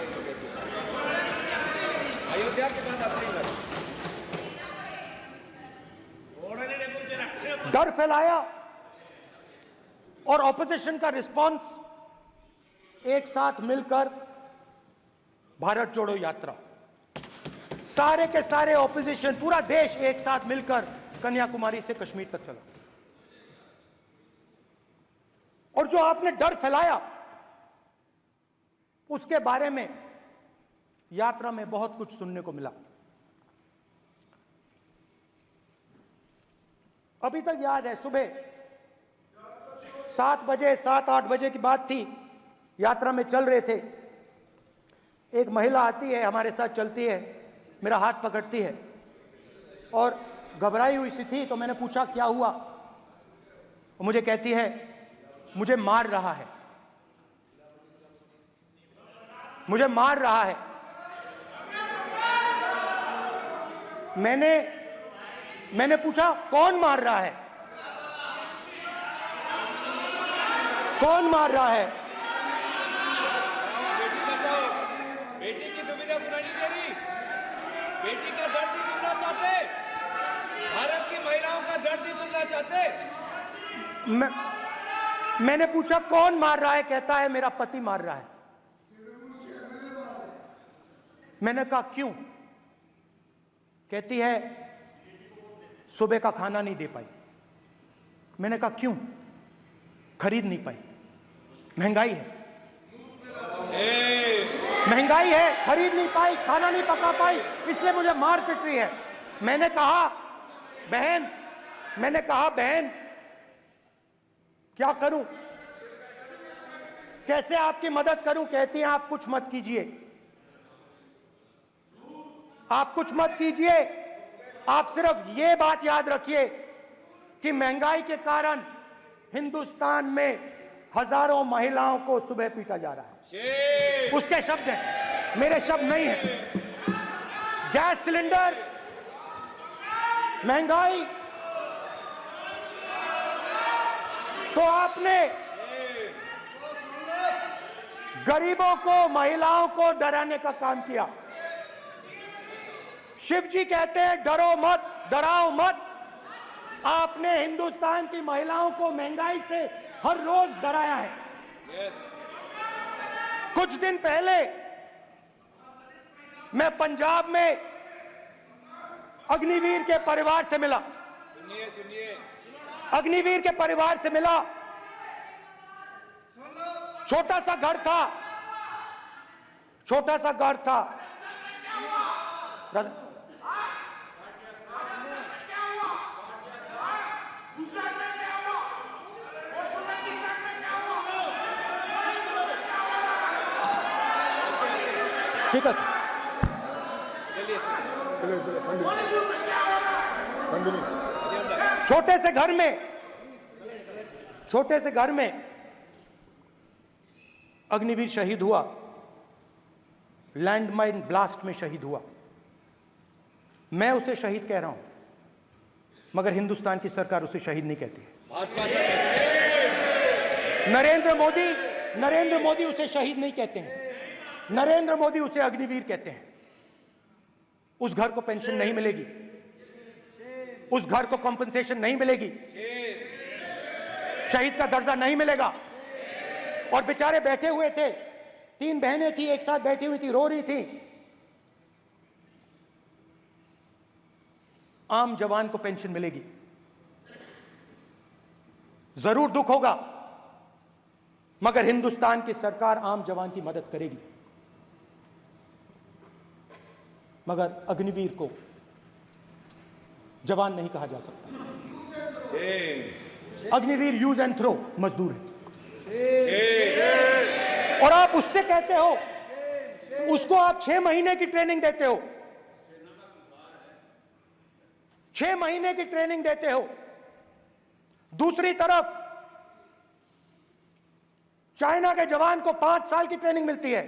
अयोध्या के बाद अच्छी लगी, डर फैलाया और ऑपोजिशन का रिस्पांस एक साथ मिलकर भारत जोड़ो यात्रा, सारे के सारे ऑपोजिशन, पूरा देश एक साथ मिलकर कन्याकुमारी से कश्मीर तक चला। और जो आपने डर फैलाया उसके बारे में यात्रा में बहुत कुछ सुनने को मिला। अभी तक याद है, सुबह 7 बजे 7-8 बजे की बात थी, यात्रा में चल रहे थे, एक महिला आती है, हमारे साथ चलती है, मेरा हाथ पकड़ती है और घबराई हुई सी थी। तो मैंने पूछा क्या हुआ, और मुझे कहती है मुझे मार रहा है, मुझे मार रहा है। मैंने पूछा कौन मार रहा है, कौन मार रहा है? बेटी बचाओ, बेटी की दुविधा सुनाई दे रही, बेटी का दर्द नहीं सुनना चाहते, भारत की महिलाओं का दर्द नहीं सुनना चाहते। मैंने पूछा कौन मार रहा है, कहता है मेरा पति मार रहा है। मैंने कहा क्यों? कहती है सुबह का खाना नहीं दे पाई। मैंने कहा क्यों? खरीद नहीं पाई, महंगाई है, महंगाई है, खरीद नहीं पाई, खाना नहीं पका पाई, इसलिए मुझे मार पिट रही है। मैंने कहा बहन क्या करूं, कैसे आपकी मदद करूं? कहती हैं आप कुछ मत कीजिए, आप कुछ मत कीजिए, आप सिर्फ ये बात याद रखिए कि महंगाई के कारण हिंदुस्तान में हजारों महिलाओं को सुबह पीटा जा रहा है। उसके शब्द हैं, मेरे शब्द नहीं हैं। गैस सिलेंडर, महंगाई, तो आपने गरीबों को, महिलाओं को डराने का काम किया। शिव जी कहते हैं डरो मत, डराओ मत। आपने हिंदुस्तान की महिलाओं को महंगाई से हर रोज डराया है। कुछ दिन पहले मैं पंजाब में अग्निवीर के परिवार से मिला। सुनिए अग्निवीर के परिवार से मिला। छोटा सा घर था, छोटा सा घर था। ठीक है छोटे से घर में अग्निवीर शहीद हुआ, लैंडमाइन ब्लास्ट में शहीद हुआ। मैं उसे शहीद कह रहा हूं, मगर हिंदुस्तान की सरकार उसे शहीद नहीं कहती। नरेंद्र मोदी उसे शहीद नहीं कहते हैं। नरेंद्र मोदी उसे अग्निवीर कहते हैं। उस घर को पेंशन नहीं मिलेगी, उस घर को कॉम्पनसेशन नहीं मिलेगी, शहीद का दर्जा नहीं मिलेगा। और बेचारे बैठे हुए थे, 3 बहनें थी, एक साथ बैठी हुई थी, रो रही थी। आम जवान को पेंशन मिलेगी, जरूर दुख होगा, मगर हिंदुस्तान की सरकार आम जवान की मदद करेगी। मगर अग्निवीर को जवान नहीं कहा जा सकता। अग्निवीर यूज एंड थ्रो मजदूर है। और आप उससे कहते हो, उसको आप 6 महीने की ट्रेनिंग देते हो, 6 महीने की ट्रेनिंग देते हो। दूसरी तरफ चाइना के जवान को 5 साल की ट्रेनिंग मिलती है।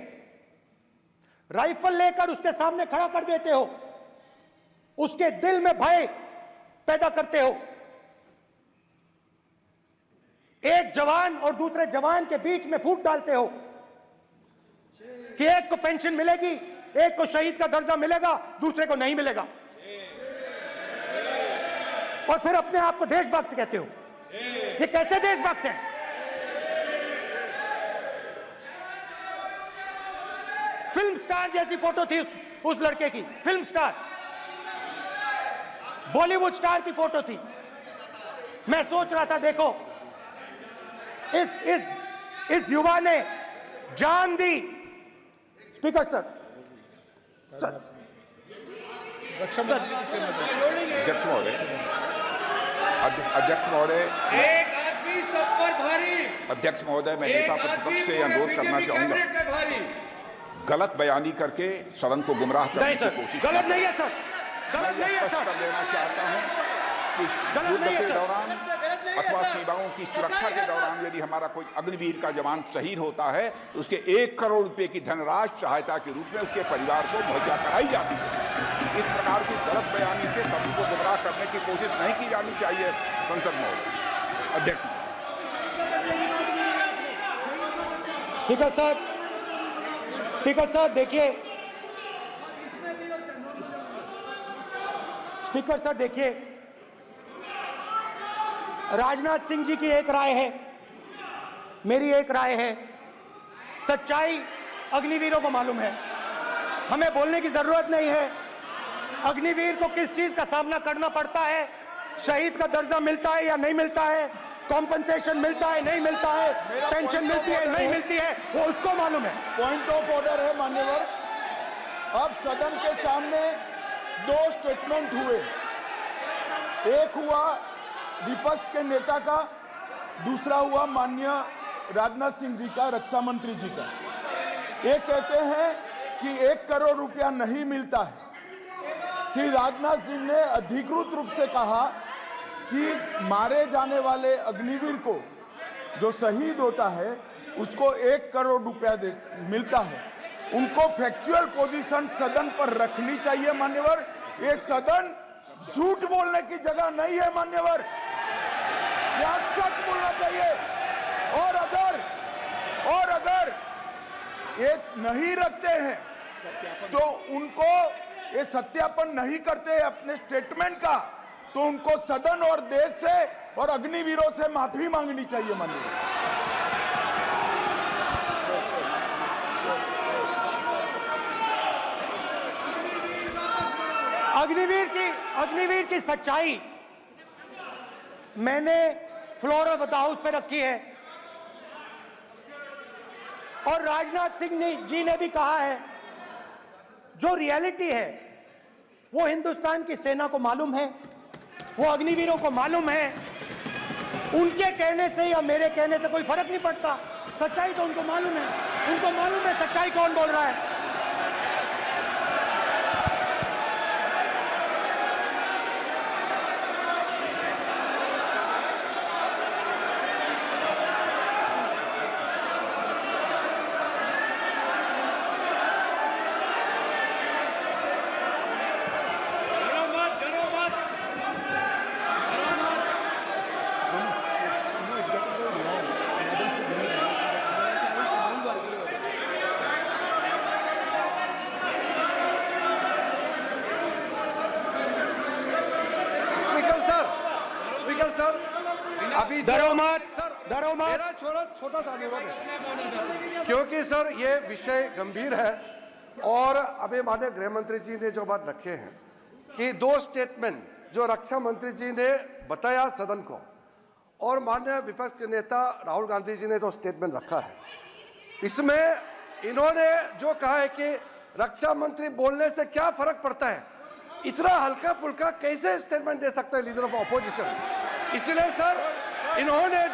राइफल लेकर उसके सामने खड़ा कर देते हो, उसके दिल में भय पैदा करते हो। एक जवान और दूसरे जवान के बीच में फूट डालते हो कि एक को पेंशन मिलेगी, एक को शहीद का दर्जा मिलेगा, दूसरे को नहीं मिलेगा। और फिर अपने आप को देशभक्त कहते हो। ये कैसे देशभक्त हैं? फिल्म स्टार जैसी फोटो थी उस लड़के की, फिल्म स्टार, बॉलीवुड स्टार की फोटो थी। मैं सोच रहा था, देखो इस युवा ने जान दी। स्पीकर सर, अध्यक्ष महोदय, एक आदमी सब पर भारी। अध्यक्ष महोदय, मैं नेता प्रतिपक्ष से अनुरोध करना चाहूंगा, गलत बयानी करके सदन को गुमराह करने की कोशिश गलत नहीं है सर, गलत नहीं है सर, कर देना चाहता हूं कि युद्ध के दौरान अथवा सीमाओं की सुरक्षा के दौरान यदि हमारा कोई अग्निवीर का जवान शहीद होता है तो उसके 1 करोड़ रुपए की धनराशि सहायता के रूप में उसके परिवार को मुहैया कराई जाती है। इस प्रकार की गलत बयानी से सभी को गुमराह करने की कोशिश नहीं की जानी चाहिए। संसद महोदय, अध्यक्ष। स्पीकर सर देखिए, स्पीकर सर देखिए, राजनाथ सिंह जी की एक राय है, मेरी एक राय है। सच्चाई अग्निवीरों को मालूम है, हमें बोलने की जरूरत नहीं है। अग्निवीर को किस चीज का सामना करना पड़ता है, शहीद का दर्जा मिलता है या नहीं मिलता है, कॉम्पनसेशन मिलता है नहीं मिलता है, पेंशन मिलती है नहीं मिलती है, वो उसको मालूम है। पॉइंट ऑफ ऑर्डर है मान्यवर। अब सदन के सामने 2 स्टेटमेंट हुए, एक हुआ विपक्ष के नेता का, दूसरा हुआ माननीय राजनाथ सिंह जी का, रक्षा मंत्री जी का। ये कहते हैं कि 1 करोड़ रुपया नहीं मिलता है। श्री राजनाथ सिंह ने अधिकृत रूप से कहा कि मारे जाने वाले अग्निवीर को जो शहीद होता है उसको 1 करोड़ रुपया मिलता है। उनको फैक्चुअल पोजीशन सदन पर रखनी चाहिए मान्यवर। ये सदन झूठ बोलने की जगह नहीं है मान्यवर, यह सच बोलना चाहिए। और अगर ये नहीं रखते हैं तो उनको ये सत्यापन नहीं करते अपने स्टेटमेंट का, तो उनको सदन और देश से और अग्निवीरों से माफी मांगनी चाहिए माननीय। अग्निवीर की सच्चाई मैंने फ्लोर ऑफ द हाउस पे रखी है और राजनाथ सिंह जी ने भी कहा है। जो रियलिटी है वो हिंदुस्तान की सेना को मालूम है, वो अग्निवीरों को मालूम है। उनके कहने से या मेरे कहने से कोई फर्क नहीं पड़ता, सच्चाई तो उनको मालूम है। उनको मालूम है सच्चाई कौन बोल रहा है। अभी मेरा छोटा सा अनुरोध है, क्योंकि सर ये विषय गंभीर है और अभी माननीय गृह मंत्री जी ने जो बात रखे हैं कि 2 स्टेटमेंट जो रक्षा मंत्री जी ने बताया सदन को और माननीय विपक्ष के नेता राहुल गांधी जी ने जो स्टेटमेंट रखा है, इसमें इन्होंने जो कहा है कि रक्षा मंत्री बोलने से क्या फर्क पड़ता है, इतना हल्का फुल्का कैसे स्टेटमेंट दे सकते हैं लीडर ऑफ ऑपोजिशन। इसलिए सर इन्होंने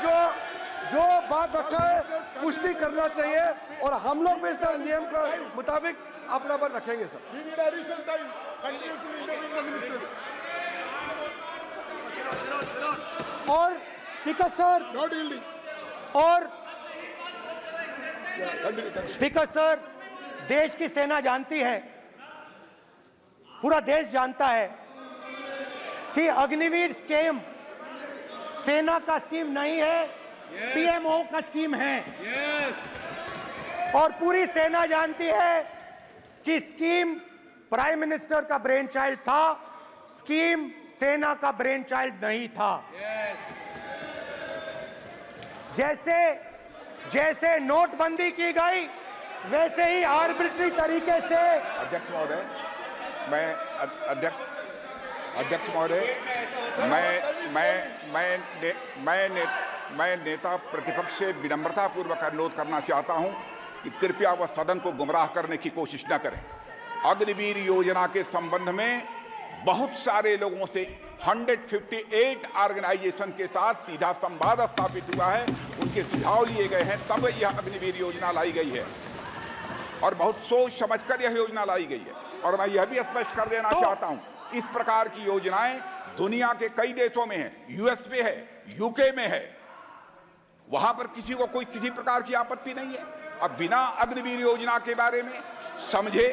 जो बात रखा है पुष्टि करना चाहिए और हम लोग भी सर नियम के मुताबिक अपना बात रखेंगे सर। और स्पीकर सर स्पीकर सर, देश की सेना जानती है, पूरा देश जानता है कि अग्निवीर स्कीम सेना का स्कीम नहीं है, पीएमओ का स्कीम है। और पूरी सेना जानती है कि स्कीम प्राइम मिनिस्टर का ब्रेन चाइल्ड था, स्कीम सेना का ब्रेन चाइल्ड नहीं था। जैसे नोटबंदी की गई वैसे ही आर्बिट्री तरीके से। अध्यक्ष महोदय, मैं नेता प्रतिपक्ष से विनम्रता पूर्वक अनुरोध करना चाहता हूं कि कृपया वह सदन को गुमराह करने की कोशिश न करें। अग्निवीर योजना के संबंध में बहुत सारे लोगों से 158 ऑर्गेनाइजेशन के साथ सीधा संवाद स्थापित हुआ है, उनके सुझाव लिए गए हैं, तब यह अग्निवीर योजना लाई गई है और बहुत सोच समझकर यह योजना लाई गई है। और मैं यह भी स्पष्ट कर देना चाहता हूं, इस प्रकार की योजनाएं दुनिया के कई देशों में है, यूएस में है, यूके में है, वहां पर किसी को कोई किसी प्रकार की आपत्ति नहीं है। अब बिना अग्निवीर योजना के बारे में समझे,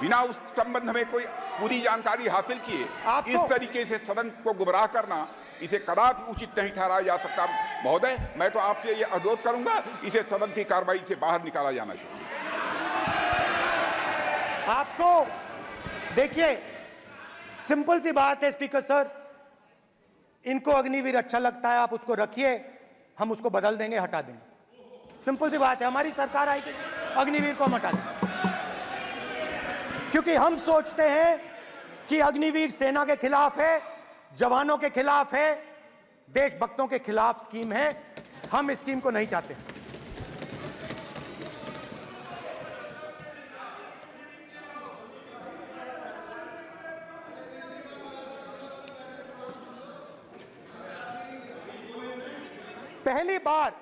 बिना उस संबंध में कोई पूरी जानकारी हासिल किए इस तरीके से सदन को गुमराह करना, इसे कदापि उचित नहीं ठहराया जा सकता। महोदय, मैं तो आपसे ये अनुरोध करूंगा, इसे सदन की कार्रवाई से बाहर निकाला जाना चाहिए। आपको देखिए, सिंपल सी बात है स्पीकर सर, इनको अग्निवीर अच्छा लगता है, आप उसको रखिए, हम उसको बदल देंगे, हटा देंगे। सिंपल सी बात है, हमारी सरकार आएगी, अग्निवीर को हम हटा देंगे, क्योंकि हम सोचते हैं कि अग्निवीर सेना के खिलाफ है, जवानों के खिलाफ है, देशभक्तों के खिलाफ स्कीम है। हम इस स्कीम को नहीं चाहते। पहली बार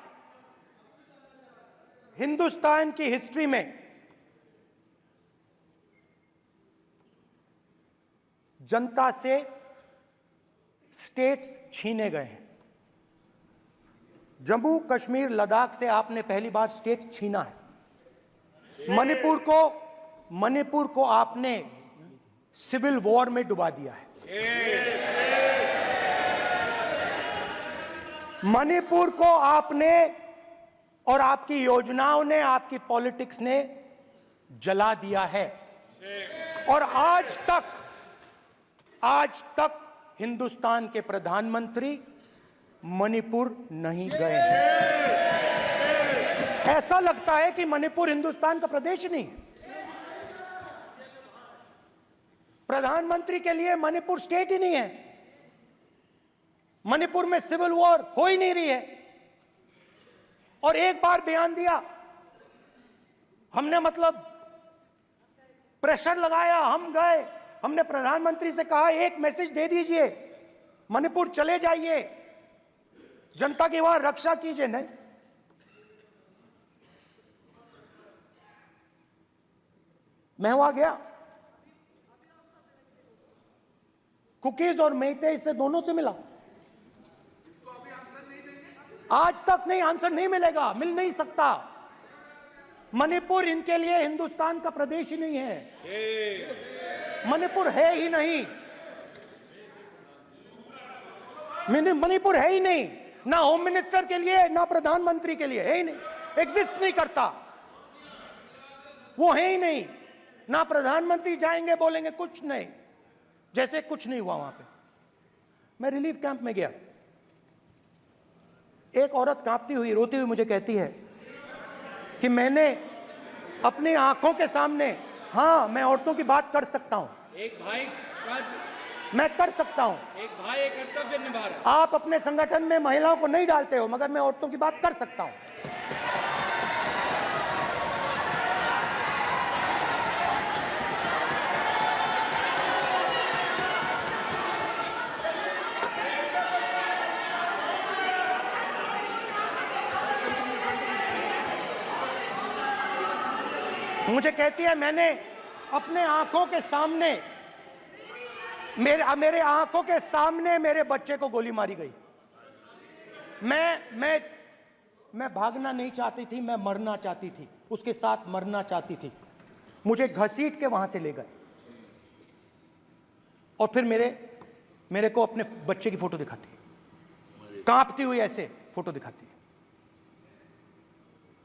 हिंदुस्तान की हिस्ट्री में जनता से स्टेट्स छीने गए हैं। जम्मू कश्मीर लद्दाख से आपने पहली बार स्टेट छीना है। मणिपुर को आपने सिविल वॉर में डुबा दिया है। मणिपुर को आपने और आपकी योजनाओं ने, आपकी पॉलिटिक्स ने जला दिया है। और आज तक हिंदुस्तान के प्रधानमंत्री मणिपुर नहीं गए हैं। ऐसा लगता है कि मणिपुर हिंदुस्तान का प्रदेश ही नहीं है। प्रधानमंत्री के लिए मणिपुर स्टेट ही नहीं है। मणिपुर में सिविल वॉर हो ही नहीं रही है। और एक बार बयान दिया हमने, मतलब प्रेशर लगाया, हम गए, हमने प्रधानमंत्री से कहा एक मैसेज दे दीजिए, मणिपुर चले जाइए, जनता की वहां रक्षा कीजिए। नहीं, मैं वहां गया, कुकीज और मेहते से दोनों से मिला। आज तक नहीं, आंसर नहीं मिलेगा, मिल नहीं सकता। मणिपुर इनके लिए हिंदुस्तान का प्रदेश ही नहीं है। मणिपुर है ही नहीं, मणिपुर है ही नहीं, ना होम मिनिस्टर के लिए ना प्रधानमंत्री के लिए, है ही नहीं, एग्जिस्ट नहीं करता, वो है ही नहीं। ना प्रधानमंत्री जाएंगे बोलेंगे कुछ नहीं, जैसे कुछ नहीं हुआ वहां पे। मैं रिलीफ कैंप में गया, एक औरत कांपती हुई, रोती हुई मुझे कहती है कि मैंने अपनी आंखों के सामने, हाँ मैं औरतों की बात कर सकता हूं, एक भाई का, मैं कर सकता हूं, एक भाई एक कर्तव्य निभा रहा। आप अपने संगठन में महिलाओं को नहीं डालते हो, मगर मैं औरतों की बात कर सकता हूं। मुझे कहती है मैंने अपने आंखों के सामने, मेरे आंखों के सामने मेरे बच्चे को गोली मारी गई। मैं भागना नहीं चाहती थी, मैं मरना चाहती थी, उसके साथ मरना चाहती थी। मुझे घसीट के वहां से ले गए और फिर मेरे को अपने बच्चे की फोटो दिखाती है, कांपती हुई ऐसे फोटो दिखाती है।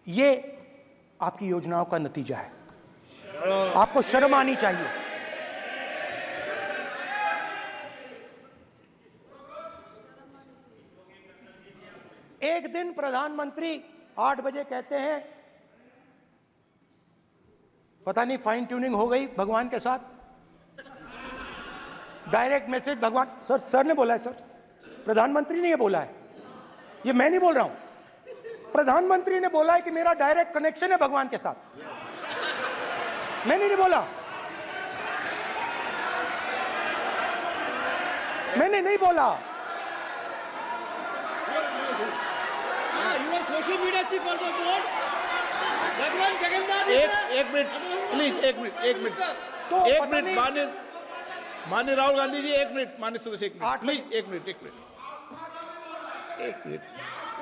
ये आपकी योजनाओं का नतीजा है। आपको शर्म आनी चाहिए। एक दिन प्रधानमंत्री 8 बजे कहते हैं, पता नहीं फाइन ट्यूनिंग हो गई भगवान के साथ, डायरेक्ट मैसेज भगवान, सर ने बोला है, सर प्रधानमंत्री ने ये बोला है, ये मैं नहीं बोल रहा हूं, प्रधानमंत्री ने बोला है कि मेरा डायरेक्ट कनेक्शन है भगवान के साथ, मैंने नहीं बोला, मैंने नहीं बोला। Social media chief also told भगवान जगन्नाथ। एक मिनट प्लीज, एक मिनट तो एक मिनट माननीय राहुल गांधी जी, एक मिनट, माननीय सदस्य एक मिनट प्लीज,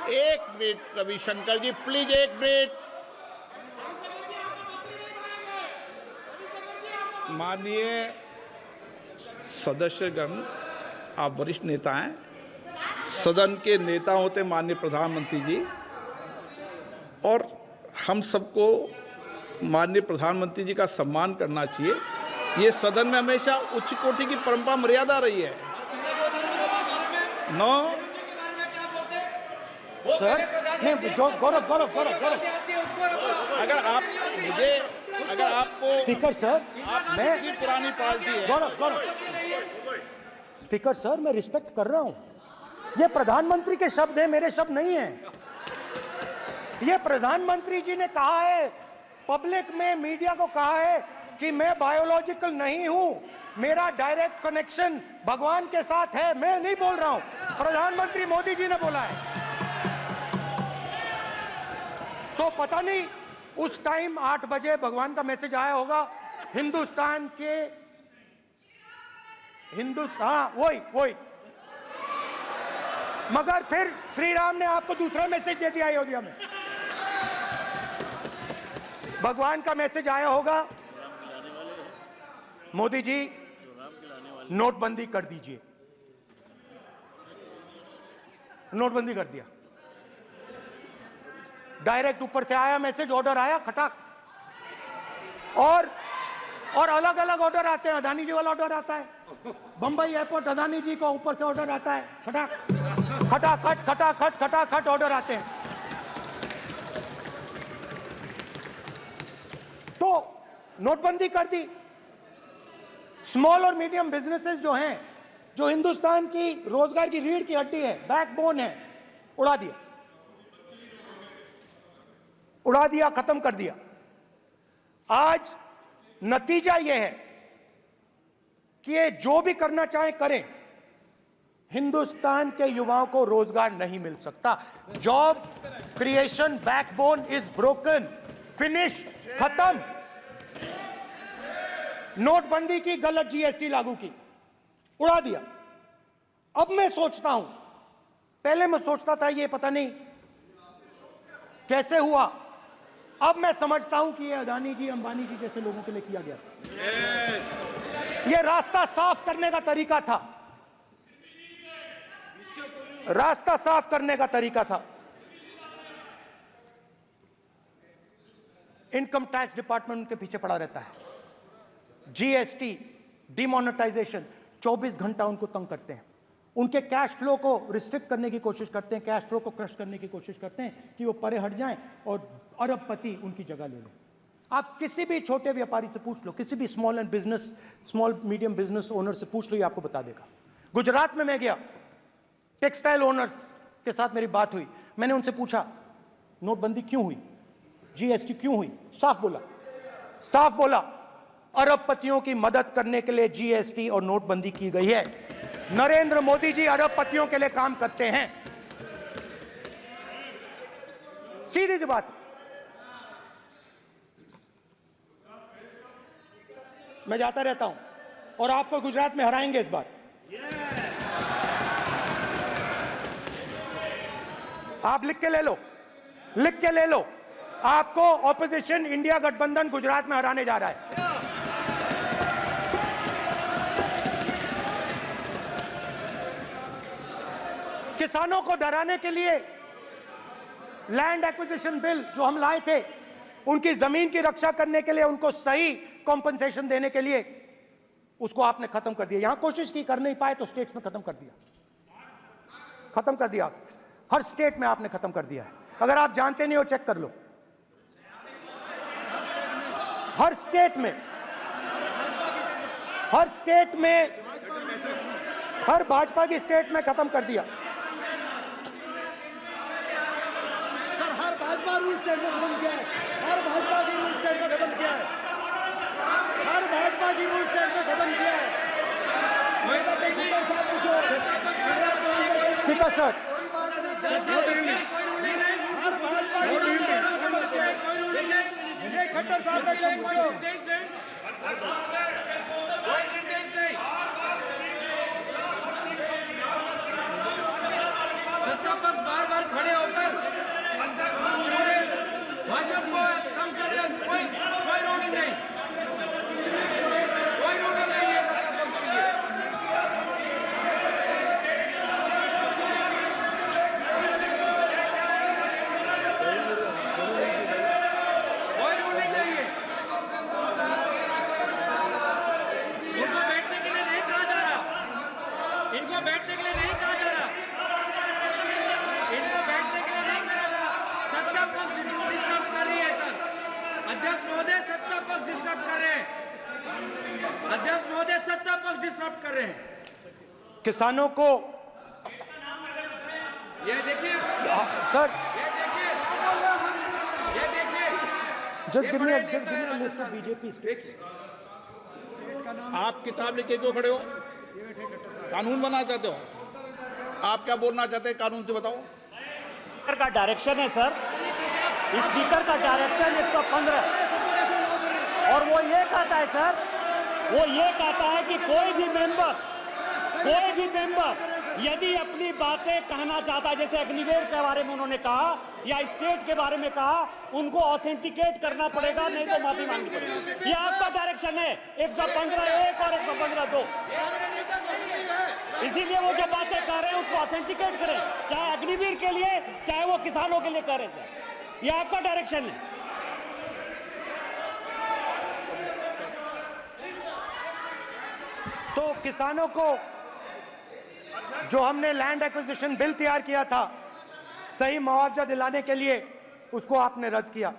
एक मिनट रविशंकर जी प्लीज, एक मिनट। माननीय सदस्यगण, आप वरिष्ठ नेता हैं, सदन के नेता होते माननीय प्रधानमंत्री जी, और हम सबको माननीय प्रधानमंत्री जी का सम्मान करना चाहिए। ये सदन में हमेशा उच्च कोटि की परंपरा मर्यादा रही है। नो सर नहीं, गौरव अगर आपको स्पीकर सर, मैं इतनी पुरानी पार्टी है। गौरव स्पीकर सर, मैं रिस्पेक्ट कर रहा हूं। ये प्रधानमंत्री के शब्द हैं, मेरे शब्द नहीं हैं। ये प्रधानमंत्री जी ने कहा है, पब्लिक में, मीडिया को कहा है कि मैं बायोलॉजिकल नहीं हूं, मेरा डायरेक्ट कनेक्शन भगवान के साथ है। मैं नहीं बोल रहा हूं, प्रधानमंत्री मोदी जी ने बोला है। तो पता नहीं उस टाइम 8 बजे भगवान का मैसेज आया होगा हिंदुस्तान, वही मगर फिर श्री राम ने आपको दूसरा मैसेज दे दिया अयोध्या में। भगवान का मैसेज आया होगा, मोदी जी नोटबंदी कर दीजिए। नोटबंदी कर दिया, डायरेक्ट ऊपर से आया मैसेज, ऑर्डर आया खटाक। और अलग अलग ऑर्डर आते हैं। अदानी जी वाला ऑर्डर आता है, बंबई एयरपोर्ट अदानी जी को ऊपर से ऑर्डर आता है, खटाक खटाखट खटाखट खटाखट ऑर्डर आते हैं। तो नोटबंदी कर दी। स्मॉल और मीडियम बिजनेसेस जो हैं, जो हिंदुस्तान की रोजगार की रीढ़ की हड्डी है, बैकबोन है, उड़ा दिया, उड़ा दिया, खत्म कर दिया। आज नतीजा यह है कि ये जो भी करना चाहे करें, हिंदुस्तान के युवाओं को रोजगार नहीं मिल सकता। Job creation backbone is broken, finish, खत्म। नोटबंदी की, गलत जीएसटी लागू की, उड़ा दिया। अब मैं सोचता हूं, पहले मैं सोचता था ये पता नहीं कैसे हुआ, अब मैं समझता हूं कि ये अदानी जी, अंबानी जी जैसे लोगों के लिए किया गया था। ये रास्ता साफ करने का तरीका था, रास्ता साफ करने का तरीका था। इनकम टैक्स डिपार्टमेंट उनके पीछे पड़ा रहता है। जीएसटी, डिमोनेटाइजेशन, 24 घंटा उनको तंग करते हैं। उनके कैश फ्लो को रिस्ट्रिक्ट करने की कोशिश करते हैं, कैश फ्लो को क्रश करने की कोशिश करते हैं कि वो परे हट जाएं और अरबपति उनकी जगह ले लें। आप किसी भी छोटे व्यापारी से पूछ लो, किसी भी स्मॉल मीडियम बिजनेस ओनर से पूछ लो, ये आपको बता देगा। गुजरात में मैं गया, टेक्सटाइल ओनर्स के साथ मेरी बात हुई। मैंने उनसे पूछा नोटबंदी क्यों हुई, जीएसटी क्यों हुई? साफ बोला अरबपतियों की मदद करने के लिए जीएसटी और नोटबंदी की गई है। नरेंद्र मोदी जी अरबपतियों के लिए काम करते हैं, सीधी सी बात। मैं जाता रहता हूं और आपको गुजरात में हराएंगे इस बार। आप लिख के ले लो, लिख के ले लो, आपको ऑपोजिशन इंडिया गठबंधन गुजरात में हराने जा रहा है। किसानों को डराने के लिए लैंड एक्विजिशन बिल जो हम लाए थे, उनकी जमीन की रक्षा करने के लिए, उनको सही कॉम्पनसेशन देने के लिए, उसको आपने खत्म कर दिया। यहां कोशिश की, कर नहीं पाए तो स्टेट्स में खत्म कर दिया, खत्म कर दिया। हर स्टेट में आपने खत्म कर दिया है। अगर आप जानते नहीं हो चेक कर लो, हर स्टेट में, हर भाजपा की स्टेट में खत्म कर दिया। सर हर भाजपा रूल स्टेट में खत्म किया है, हर भाजपा की रूल स्टेट में खत्म किया है, हर भाजपा की रूल स्टेट में खत्म किया है। स्पीकर सर, खट्टर साहब का कोई निर्देश नहीं, कोई निर्देश नहीं। सत्ता पक्ष बार-बार खड़े होकर भाषण को कम कर रहे हैं, कोई रोलिंग नहीं, कोई रोलिंग नहीं है। बैठने के लिए नहीं कहा जा रहा, इनको बैठने के लिए नहीं कहा जा रहा। सत्ता पक्ष डिस्टर्ब कर रही है सर, अध्यक्ष महोदय सत्ता पक्ष डिस्टर्ब कर रहे हैं, अध्यक्ष महोदय सत्ता पक्ष डिस्टर्ब कर रहे हैं। किसानों को ये देखिए सर, ये देखिए just give me a list of BJP. आप किताब लेके क्यों खड़े हो? कानून बनाना चाहते हो? आप क्या बोलना चाहते हैं, कानून से बताओ। स्पीकर का डायरेक्शन है सर, स्पीकर का डायरेक्शन 115, और वो ये कहता है सर, वो ये कहता है कि कोई भी मेंबर यदि अपनी बातें कहना चाहता है, जैसे अग्निवीर के बारे में उन्होंने कहा या स्टेट के बारे में कहा, उनको ऑथेंटिकेट करना पड़ेगा, नहीं तो माफी मांगनी पड़ेगी। ये आपका डायरेक्शन है 115(1) और 115(2). इसीलिए वो जो बातें कर रहे हैं उसको ऑथेंटिकेट करें, चाहे अग्निवीर के लिए चाहे वो किसानों के लिए कर रहे हैं। सर, ये आपका डायरेक्शन है। तो किसानों को जो हमने लैंड एक्विजिशन बिल तैयार किया था सही मुआवजा दिलाने के लिए, उसको आपने रद्द किया।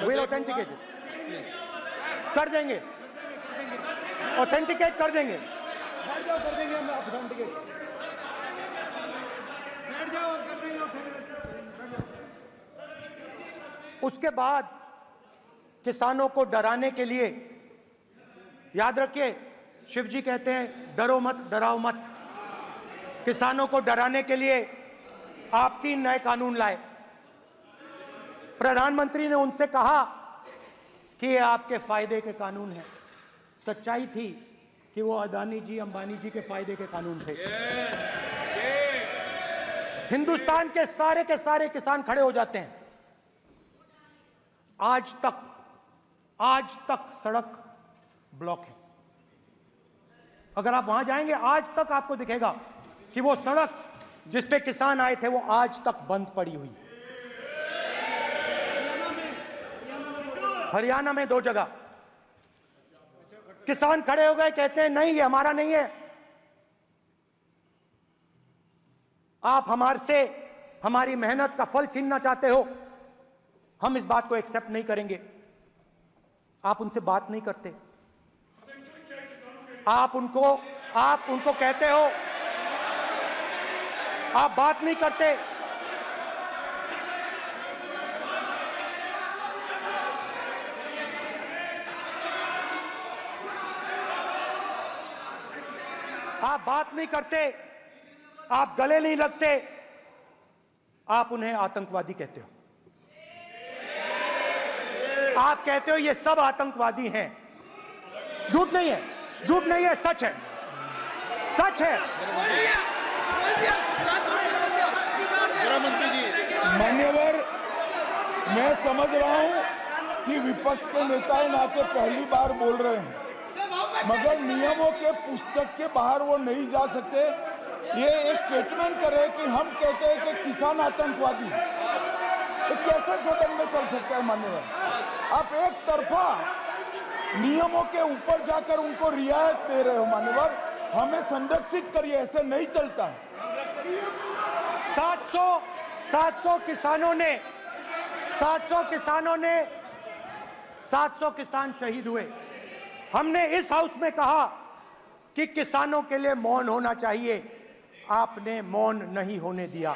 विल ऑथेंटिकेट कर देंगे, ऑथेंटिकेट कर देंगे। बैठ जाओ, कर देंगे हम ऑथेंटिकेट। बैठ जाओ, कर देंगे ऑथेंटिकेट। उसके बाद किसानों को डराने के लिए, याद रखिए शिव जी कहते हैं डरो मत डराओ मत, किसानों को डराने के लिए आप 3 नए कानून लाए। प्रधानमंत्री ने उनसे कहा कि ये आपके फायदे के कानून हैं। सच्चाई थी कि वो अदानी जी अंबानी जी के फायदे के कानून थे। हिंदुस्तान के सारे किसान खड़े हो जाते हैं। आज तक सड़क ब्लॉक है। अगर आप वहां जाएंगे आज तक आपको दिखेगा कि वो सड़क जिस पे किसान आए थे वो आज तक बंद पड़ी हुई। हरियाणा में 2 जगह किसान खड़े हो गए, कहते हैं नहीं ये हमारा नहीं है, आप हमारे से हमारी मेहनत का फल छीनना चाहते हो, हम इस बात को एक्सेप्ट नहीं करेंगे। आप उनसे बात नहीं करते, आप उनको कहते हो, आप बात नहीं करते। आप बात नहीं करते, आप गले नहीं लगते, आप उन्हें आतंकवादी कहते हो। आप कहते हो ये सब आतंकवादी हैं। झूठ नहीं है, झूठ नहीं है, सच है, सच है। मान्यवर, मैं समझ रहा हूं कि विपक्ष के नेता है नाते पहली बार बोल रहे हैं, मगर नियमों के पुस्तक के बाहर वो नहीं जा सकते। ये स्टेटमेंट करे कि हम कहते हैं कि किसान आतंकवादी, तो कैसे सदन में चल सकता है मान्यवर? आप एक तरफा नियमों के ऊपर जाकर उनको रियायत दे रहे हो मान्यवर, हमें संरक्षित करिए, ऐसे नहीं चलता। 700 किसान शहीद हुए। हमने इस हाउस में कहा कि किसानों के लिए मौन होना चाहिए, आपने मौन नहीं होने दिया।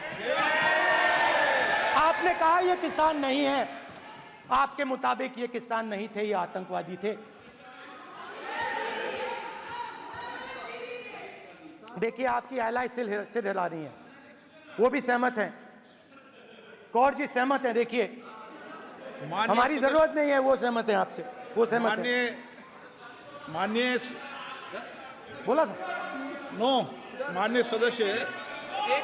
आपने कहा ये किसान नहीं है, आपके मुताबिक ये किसान नहीं थे, ये आतंकवादी थे। देखिए आपकी एलाई सिर हिला रही है, वो भी सहमत हैं, कौर जी सहमत हैं। देखिए हमारी जरूरत नहीं है, वो सहमत हैं आपसे, वो सहमत हैं। माननीय बोला था माननीय सदस्य, एक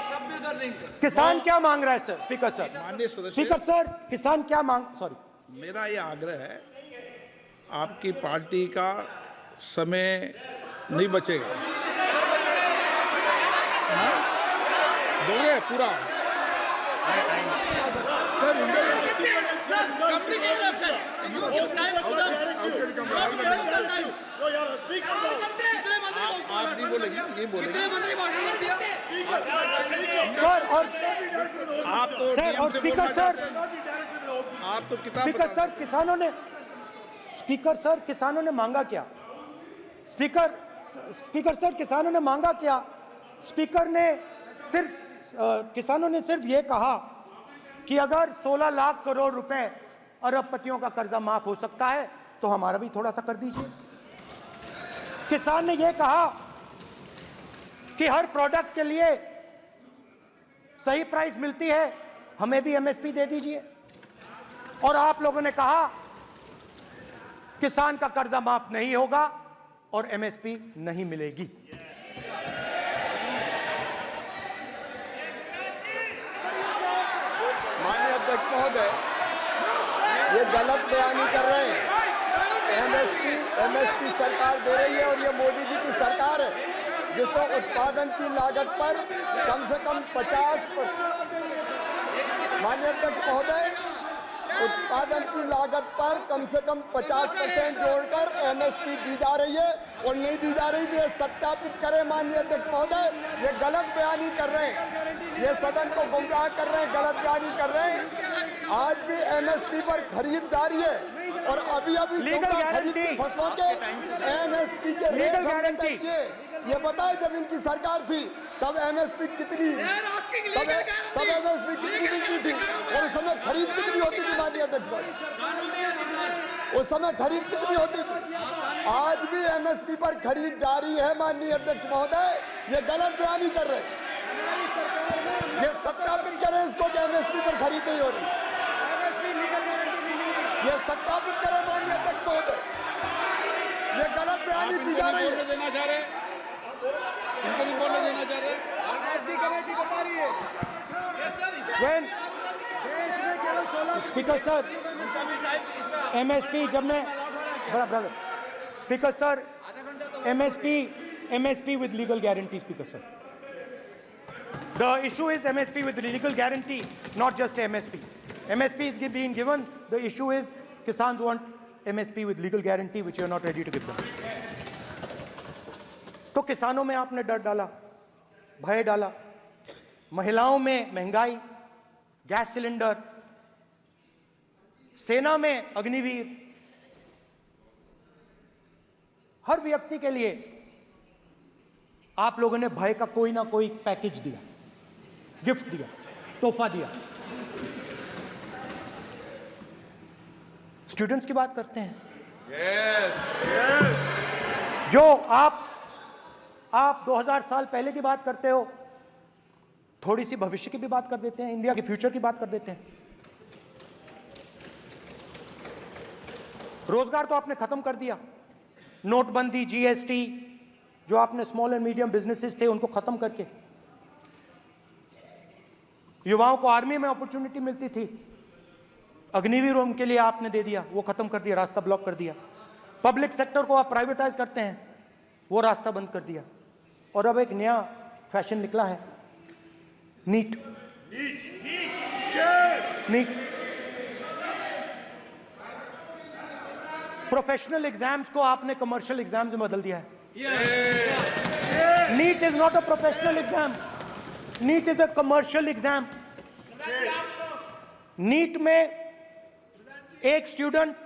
शब्द उधर नहीं सर। किसान क्या मांग रहा है सर? स्पीकर सर, माननीय सदस्य, स्पीकर सर, किसान क्या मांग, सॉरी, मेरा ये आग्रह है, आपकी पार्टी का समय नहीं बचेगा। दोगे पूरा? आप नहीं बोलेंगे, ये बोलेंगे सर। और आप तो सर, और स्पीकर सर, आप तो किताब स्पीकर सर, किसानों ने मांगा क्या? स्पीकर सर, किसानों ने मांगा क्या? किसानों ने सिर्फ ये कहा कि अगर 16 लाख करोड़ रुपए अरबपतियों का कर्जा माफ हो सकता है तो हमारा भी थोड़ा सा कर दीजिए। किसान ने यह कहा कि हर प्रोडक्ट के लिए सही प्राइस मिलती है, हमें भी एमएसपी दे दीजिए। और आप लोगों ने कहा किसान का कर्जा माफ नहीं होगा और एमएसपी नहीं मिलेगी। माननीय अध्यक्ष महोदय, ये गलत बयानी कर रहे हैं। एमएसपी सरकार दे रही है और ये मोदी जी की सरकार है जिसको उत्पादन की लागत पर कम से कम 50%। माननीय अध्यक्ष महोदय, उत्पादन की लागत पर कम से कम 50% जोड़कर एमएसपी दी जा रही है और नहीं दी जा रही। ये सत्यापित करें माननीय अध्यक्ष महोदय, ये गलत बयानी कर रहे हैं, ये सदन को गुमराह कर रहे हैं, गलत बयानी कर रहे हैं। आज भी एमएसपी पर खरीद जारी है और अभी खरीद की फसलों के एमएसपी के रेट हमने तय किए। ये बताए जब इनकी सरकार थी तब एमएसपी कितनी मिलती थी और उस समय खरीद कितनी होती थी माननीय अध्यक्ष, उस समय खरीद कितनी होती थी। आज भी एमएसपी पर खरीद जारी है माननीय अध्यक्ष महोदय, ये गलत बयानी कर रहे हैं। ये सत्यापित करें इसको कि एमएसपी पर खरीद नहीं हो रही, ये सत्यापित करें माननीय अध्यक्ष महोदय, ये गलत बयानी की जा रही है। देना चाह रहे, इनको नहीं बोलने देना चाह रहे। स्पीकर सर, एमएसपी जब मैं speaker sir, MSP with legal guarantee. Speaker sir, the issue is MSP with legal guarantee, not just MSP. MSP is being given. The issue is Kisans want MSP with legal guarantee, which you are not ready to give them. तो किसानों में आपने डर डाला, भय डाला, महिलाओं में महंगाई, गैस सिलेंडर, सेना में अग्निवीर, हर व्यक्ति के लिए आप लोगों ने भय का कोई ना कोई पैकेज दिया, गिफ्ट दिया, तोहफा दिया। स्टूडेंट्स की बात करते हैं। जो आप 2000 साल पहले की बात करते हो, थोड़ी सी भविष्य की भी बात कर देते हैं, इंडिया के फ्यूचर की बात कर देते हैं। रोजगार तो आपने खत्म कर दिया, नोटबंदी, जीएसटी, जो आपने स्मॉल एंड मीडियम बिजनेसेस थे उनको खत्म करके, युवाओं को आर्मी में अपॉर्चुनिटी मिलती थी, अग्निवीर उनके लिए आपने दे दिया, वो खत्म कर दिया, रास्ता ब्लॉक कर दिया। पब्लिक सेक्टर को आप प्राइवेटाइज करते हैं, वो रास्ता बंद कर दिया। और अब एक नया फैशन निकला है, नीट। प्रोफेशनल एग्जाम्स को आपने कमर्शियल एग्जाम्स में बदल दिया है। NEET is not a professional exam, NEET is a commercial exam. NEET में एक स्टूडेंट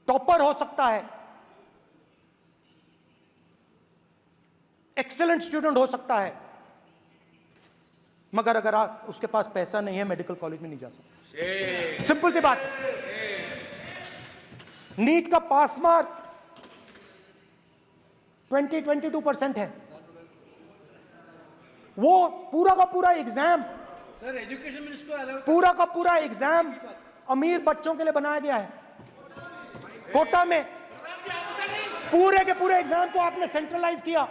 टॉपर हो सकता है, एक्सेलेंट स्टूडेंट हो सकता है, मगर अगर उसके पास पैसा नहीं है, मेडिकल कॉलेज में नहीं जा सकता। सिंपल सी बात। नीट का पास मार्क 22% है। वो पूरा का पूरा एग्जाम, सर एजुकेशन मिनिस्टर पूरा का पूरा एग्जाम अमीर बच्चों के लिए बनाया गया है। कोटा में पूरे के पूरे एग्जाम को आपने सेंट्रलाइज किया।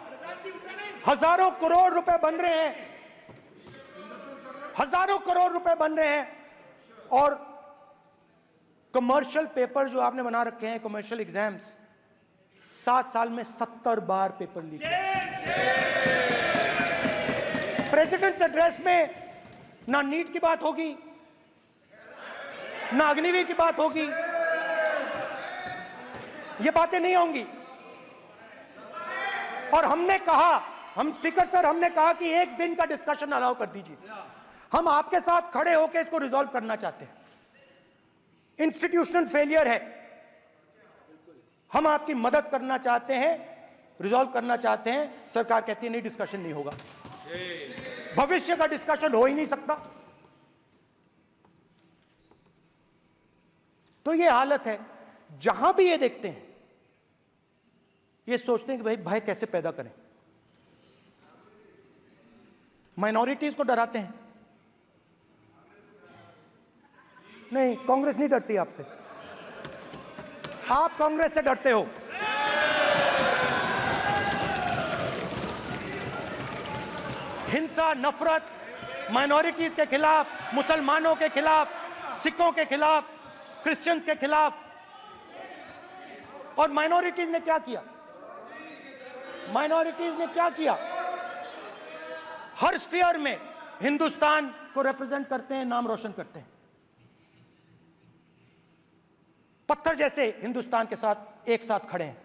हजारों करोड़ रुपए बन रहे हैं, हजारों करोड़ रुपए बन रहे हैं। और कमर्शियल पेपर जो आपने बना रखे हैं, कमर्शियल एग्जाम्स, 7 साल में 70 बार पेपर लीक। प्रेसिडेंट्स एड्रेस में ना नीट की बात होगी, ना अग्निवीर की बात होगी, ये बातें नहीं होंगी। और हमने कहा, हम स्पीकर सर, हमने कहा कि एक दिन का डिस्कशन अलाउ कर दीजिए। हम आपके साथ खड़े होकर इसको रिजॉल्व करना चाहते हैं। इंस्टीट्यूशनल फेलियर है, हम आपकी मदद करना चाहते हैं, रिजॉल्व करना चाहते हैं। सरकार कहती है नहीं, डिस्कशन नहीं होगा, भविष्य का डिस्कशन हो ही नहीं सकता। तो ये हालत है। जहां भी ये देखते हैं, ये सोचते हैं कि भाई भय कैसे पैदा करें, माइनॉरिटीज को डराते हैं। नहीं, कांग्रेस नहीं डरती आपसे। आप कांग्रेस से डरते हो। हिंसा, नफरत, माइनॉरिटीज के खिलाफ, मुसलमानों के खिलाफ, सिखों के खिलाफ, क्रिश्चियंस के खिलाफ। और माइनॉरिटीज ने क्या किया? माइनॉरिटीज ने क्या किया? हर स्फीयर में हिंदुस्तान को रिप्रेजेंट करते हैं, नाम रोशन करते हैं। पत्थर जैसे हिंदुस्तान के साथ एक साथ खड़े हैं,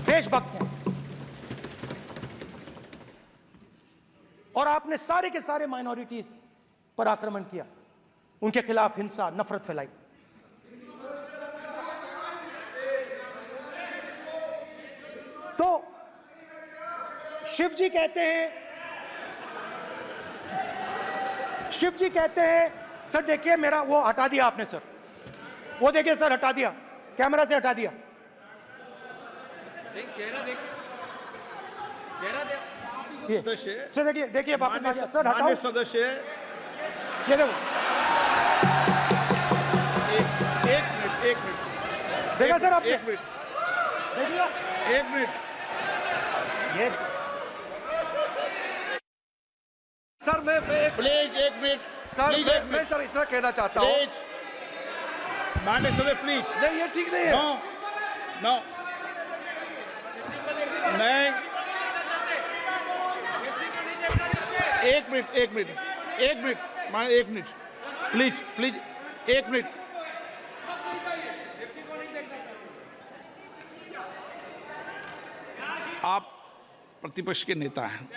देशभक्त हैं। और आपने सारे के सारे माइनॉरिटीज पर आक्रमण किया, उनके खिलाफ हिंसा, नफरत फैलाई। तो शिव जी कहते हैं, सर देखिए मेरा वो हटा दिया आपने सर, वो देखिए सर हटा दिया, कैमरा से हटा दिया। चेहरा देखिए, सर देखिए वापस आ गया सर, हटाओ सदस्य। ये देखो, एक मिनट देखा सर आपने? एक मिनट ये सर मैं प्लीज एक मिनट सर मैं सर इतना कहना चाहता हूँ, प्लीज माननीय सदस्य प्लीज। नहीं ये ठीक नहीं है। नो नहीं, एक मिनट माननीय, एक मिनट प्लीज, एक मिनट। आप प्रतिपक्ष के नेता हैं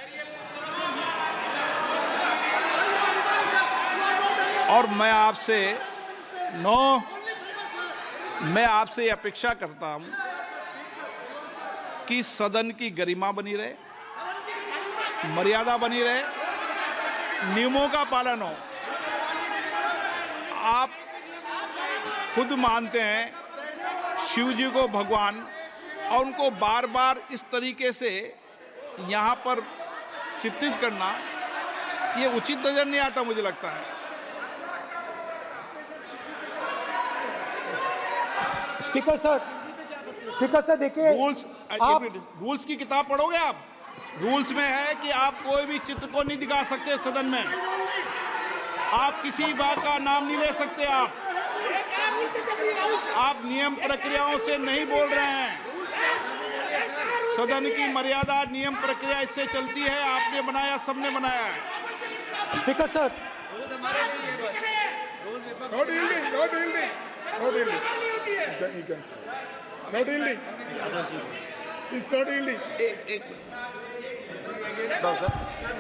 और मैं आपसे अपेक्षा करता हूं कि सदन की गरिमा बनी रहे, मर्यादा बनी रहे, नियमों का पालन हो। आप खुद मानते हैं शिव जी को भगवान, और उनको बार बार इस तरीके से यहाँ पर चित्रित करना ये उचित नजर नहीं आता, मुझे लगता है। स्पीकर सर देखिए, रूल्स की किताब पढ़ोगे आप? रूल्स में है कि आप कोई भी चित्र को नहीं दिखा सकते सदन में, आप किसी बात का नाम नहीं ले सकते, आप नियम प्रक्रियाओं से नहीं बोल रहे हैं। सदन की मर्यादा, नियम प्रक्रिया इससे चलती है, आपने बनाया, सबने बनाया है। Speaker sir,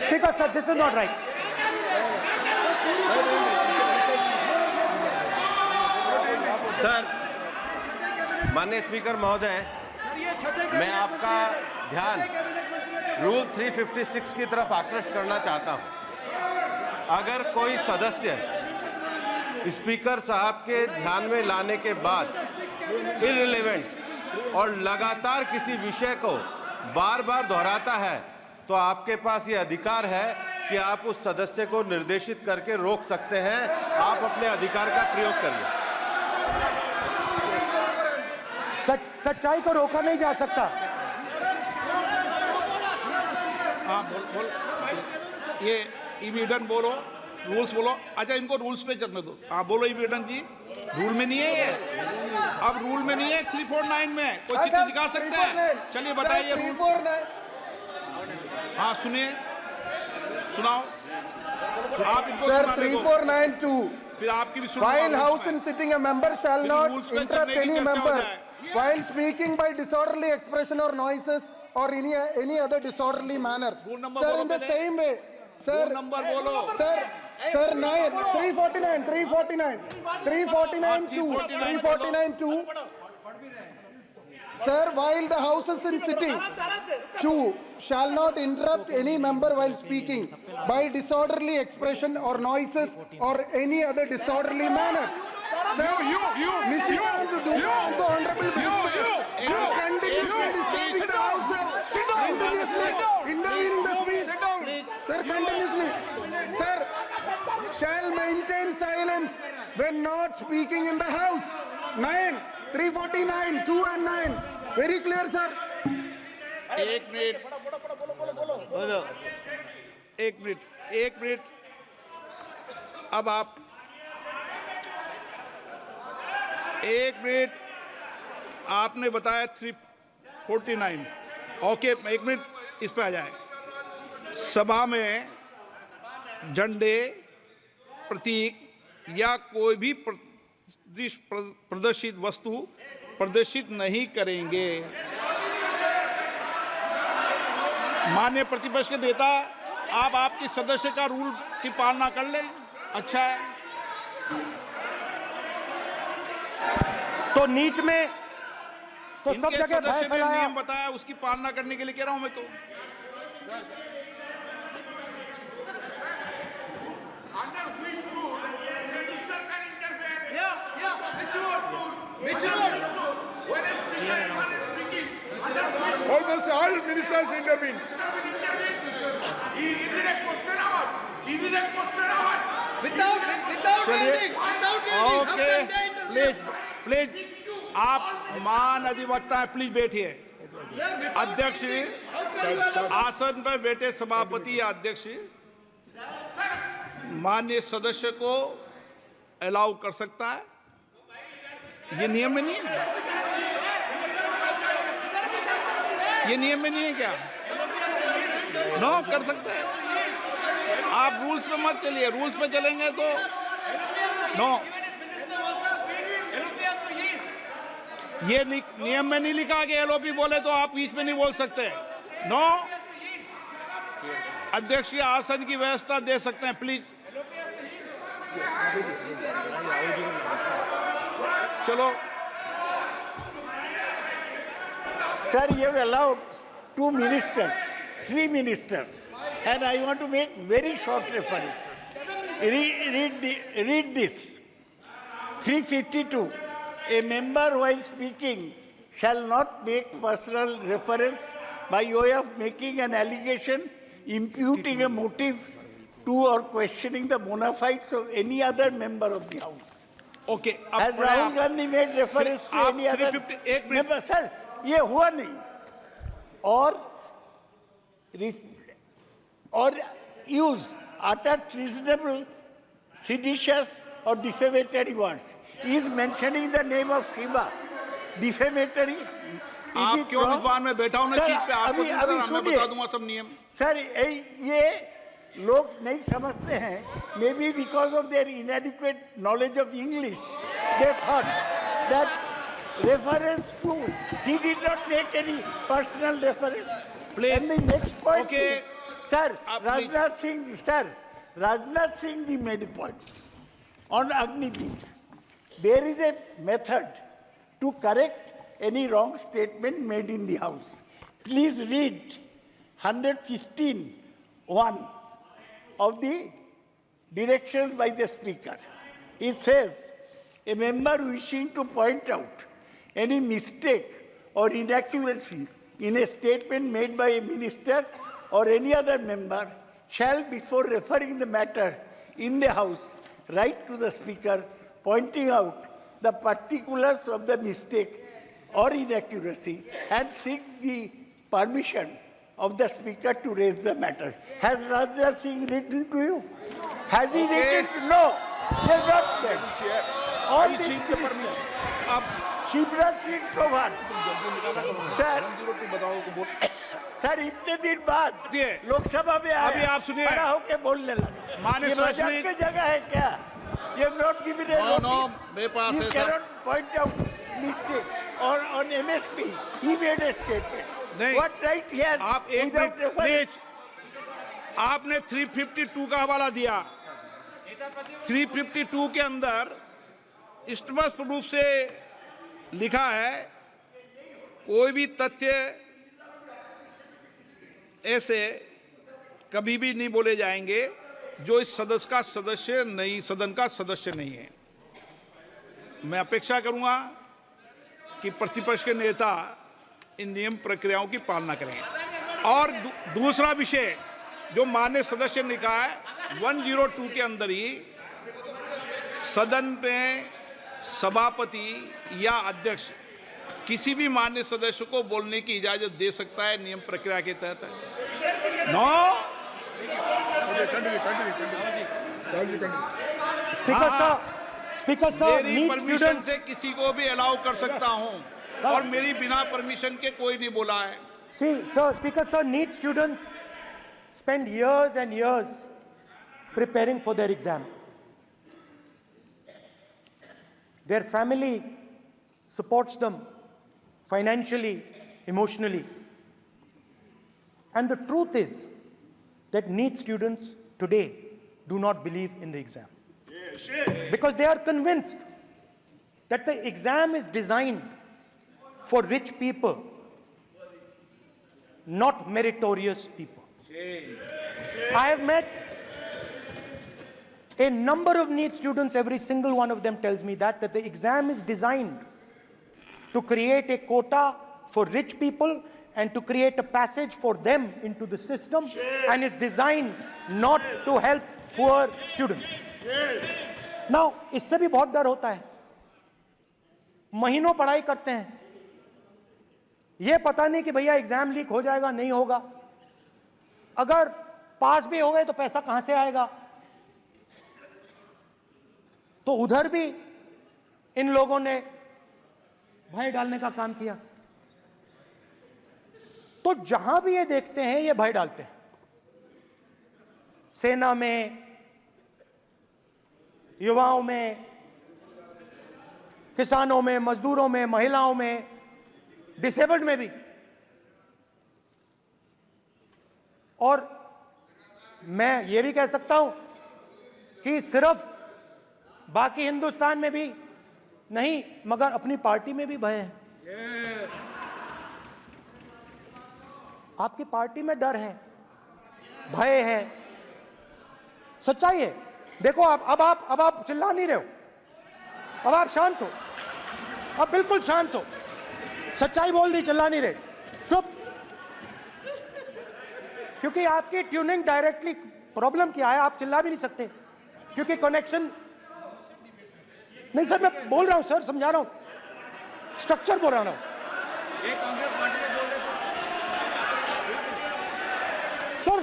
speaker sir, this is not right. Sir, माननीय स्पीकर महोदय, मैं आपका ध्यान रूल 356 की तरफ आकृष्ट करना चाहता हूं। अगर कोई सदस्य स्पीकर साहब के ध्यान में लाने के बाद इररिलेवेंट और लगातार किसी विषय को बार बार दोहराता है, तो आपके पास ये अधिकार है कि आप उस सदस्य को निर्देशित करके रोक सकते हैं। आप अपने अधिकार का प्रयोग करिए। सच्चाई को रोका नहीं जा सकता। हाँ बोल ये ईवीडन बोलो, रूल्स बोलो। अच्छा इनको रूल्स पे चलने दो। हाँ बोलो ईवीडन जी, रूल में नहीं है ये, अब रूल में नहीं है। 349 में कोई चित्र दिखा सकते हैं? चलिए बताइए रूल। हाँ सुनिए, सुनाओ आप इनको। सर 3492, फिर आपकी भी सुनो। While House in sitting, a member shall not interrupt any member while speaking by disorderly expression or noises or any other disorderly manner. Sir, in the same way, sir, number बोलो sir, 349(2). Sir, while the House is in sitting, 2 shall not interrupt any member while speaking by disorderly expression or noises or any other disorderly manner. Sir, Nishikant Dua and the Honorable Ministers are continuously disturbing the House, sir. Continuously intervening the speech. Sir, continuously. Sir, shall maintain silence when not speaking in the house. 9, 349, 2 and 9. Very clear, sir. एक मिनट, एक मिनट, एक मिनट। अब आप एक मिनट, आपने बताया 349। ओके, एक मिनट इस पे आ जाए। सभा में झंडे, प्रतीक या कोई भी प्रदर्शित वस्तु प्रदर्शित नहीं करेंगे। माननीय प्रतिपक्ष के नेता, आप आपकी सदस्य का रूल की पालना कर लें, अच्छा है। तो नीट में तो सब इनके जगह भय सदस्य ने फैलाया। नियम बताया, उसकी पालना करने के लिए कह रहा हूं मैं तो। Almost all ministers intervened. Is it a question hour? Is it a question hour? Without ending. Okay, please please, आप मान अधिवक्ता हैं, प्लीज बैठिए। अध्यक्ष, आसन पर बैठे सभापति या अध्यक्ष माननीय सदस्य को अलाउ कर सकता है, ये नियम में नहीं है। ये नियम में नहीं है क्या? नो, कर सकते हैं। आप रूल्स पे मत चलिए, रूल्स पे चलेंगे तो नो। ये नियम में नहीं लिखा कि एलओपी बोले तो आप बीच में नहीं बोल सकते। नो, अध्यक्ष के आसन की व्यवस्था दे सकते हैं, प्लीज। चलो। Sir, you have allowed 2 ministers, 3 ministers, and I want to make very short references. Read this. 352. A member while speaking shall not make personal reference by way of making an allegation, imputing a motive to or questioning the bona fides of any other member of the House. Okay. Has Rahul Gandhi made reference to any other member? Sir, ये हुआ नहीं। or use utter treasonable, seditious or defamatory words. He is mentioning the name of Shiva. Defamatory. आप क्यों विद्वान में बैठा हूं ना सीट पे, आपको मैं बता दूंगा सब नियम। सर, ये लोग नहीं समझते हैं, may be because of their inadequate knowledge of English, they thought that reference to, he did not make any personal reference. Please. And the next point Okay. is, sir, Rajnath Singh ji made a point on Agniveer. There is a method to correct any wrong statement made in the House. Please read 115(1) of the directions by the Speaker. It says, a member wishing to point out any mistake or inaccuracy in a statement made by a minister or any other member shall, before referring the matter in the House, write to the Speaker pointing out the particulars of the mistake or inaccuracy and seek the permission of the Speaker to raise the matter. Has Rajnath Singh written to you? Has he written? No. He has not done. All these ministers. Shivraj Singh Chouhan sir इतने दिन बाद लोकसभा में अभी आप सुनिए, खड़ा होकर बोलने लगा। माननीय मजाक की जगह है क्या? You have not given a notice. मेरे पास You है sir. cannot point out mistake. Or on MSP, he made a statement. नहीं, What right he has? आप एक without मिनट reference? प्लीज। आपने 352 का हवाला दिया। 352 के अंदर स्पष्ट रूप से लिखा है, कोई भी तथ्य ऐसे कभी भी नहीं बोले जाएंगे जो इस सदन का सदस्य नहीं है। मैं अपेक्षा करूंगा कि प्रतिपक्ष के नेता इन नियम प्रक्रियाओं की पालना करें। और दूसरा विषय जो माननीय सदस्य ने कहा है, 102 के अंदर ही सदन में सभापति या अध्यक्ष किसी भी मान्य सदस्य को बोलने की इजाजत दे सकता है, नियम प्रक्रिया के तहत है। नो स्पीकर सर, मेरी परमिशन से किसी को भी अलाउ कर सकता हूं और मेरी बिना परमिशन के कोई नहीं बोला है। See, sir, Speaker sir, NEET students spend years and years preparing for their exam. Their family supports them financially, emotionally. And the truth is that NEET students today do not believe in the exam. Because they are convinced that the exam is designed for rich people, not meritorious people. I have met a number of NEET students, every single one of them tells me that the exam is designed to create a quota for rich people and to create a passage for them into the system, and is designed not to help poor students. Now, इससे भी बहुत डर होता है। महीनों पढ़ाई करते हैं, ये पता नहीं कि भैया एग्जाम लीक हो जाएगा, नहीं होगा। अगर पास भी हो गए तो पैसा कहां से आएगा? तो उधर भी इन लोगों ने भय डालने का काम किया। तो जहां भी ये देखते हैं ये भय डालते हैं। सेना में, युवाओं में, किसानों में, मजदूरों में, महिलाओं में, डिसेबल्ड में भी। और मैं ये भी कह सकता हूं कि सिर्फ बाकी हिंदुस्तान में भी नहीं, मगर अपनी पार्टी में भी भय है। आपकी पार्टी में डर है, भय है, सच्चाई है। देखो अब आप चिल्ला नहीं रहे हो, अब आप शांत हो, अब बिल्कुल शांत हो। सच्चाई बोल दी, चिल्ला नहीं रहे, चुप। क्योंकि आपकी ट्यूनिंग डायरेक्टली प्रॉब्लम क्या है, आप चिल्ला भी नहीं सकते क्योंकि कनेक्शन नहीं। सर मैं बोल रहा हूं, सर समझा रहा हूं, स्ट्रक्चर बोल रहा हूं। सर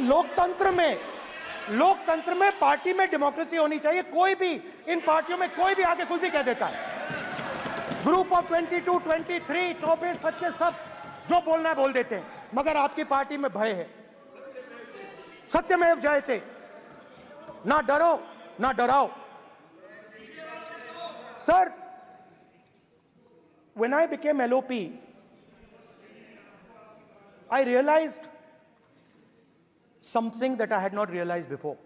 लोकतंत्र में पार्टी में डेमोक्रेसी होनी चाहिए। कोई भी इन पार्टियों में कोई भी आके कुछ भी कह देता है। ग्रुप ऑफ 22, 23, 24, 25 सब जो बोलना है बोल देते हैं, मगर आपकी पार्टी में भय है। सत्यमेव जयते, ना डरो ना डराओ। Sir, when I became LOP, I realized something that I had not realized before.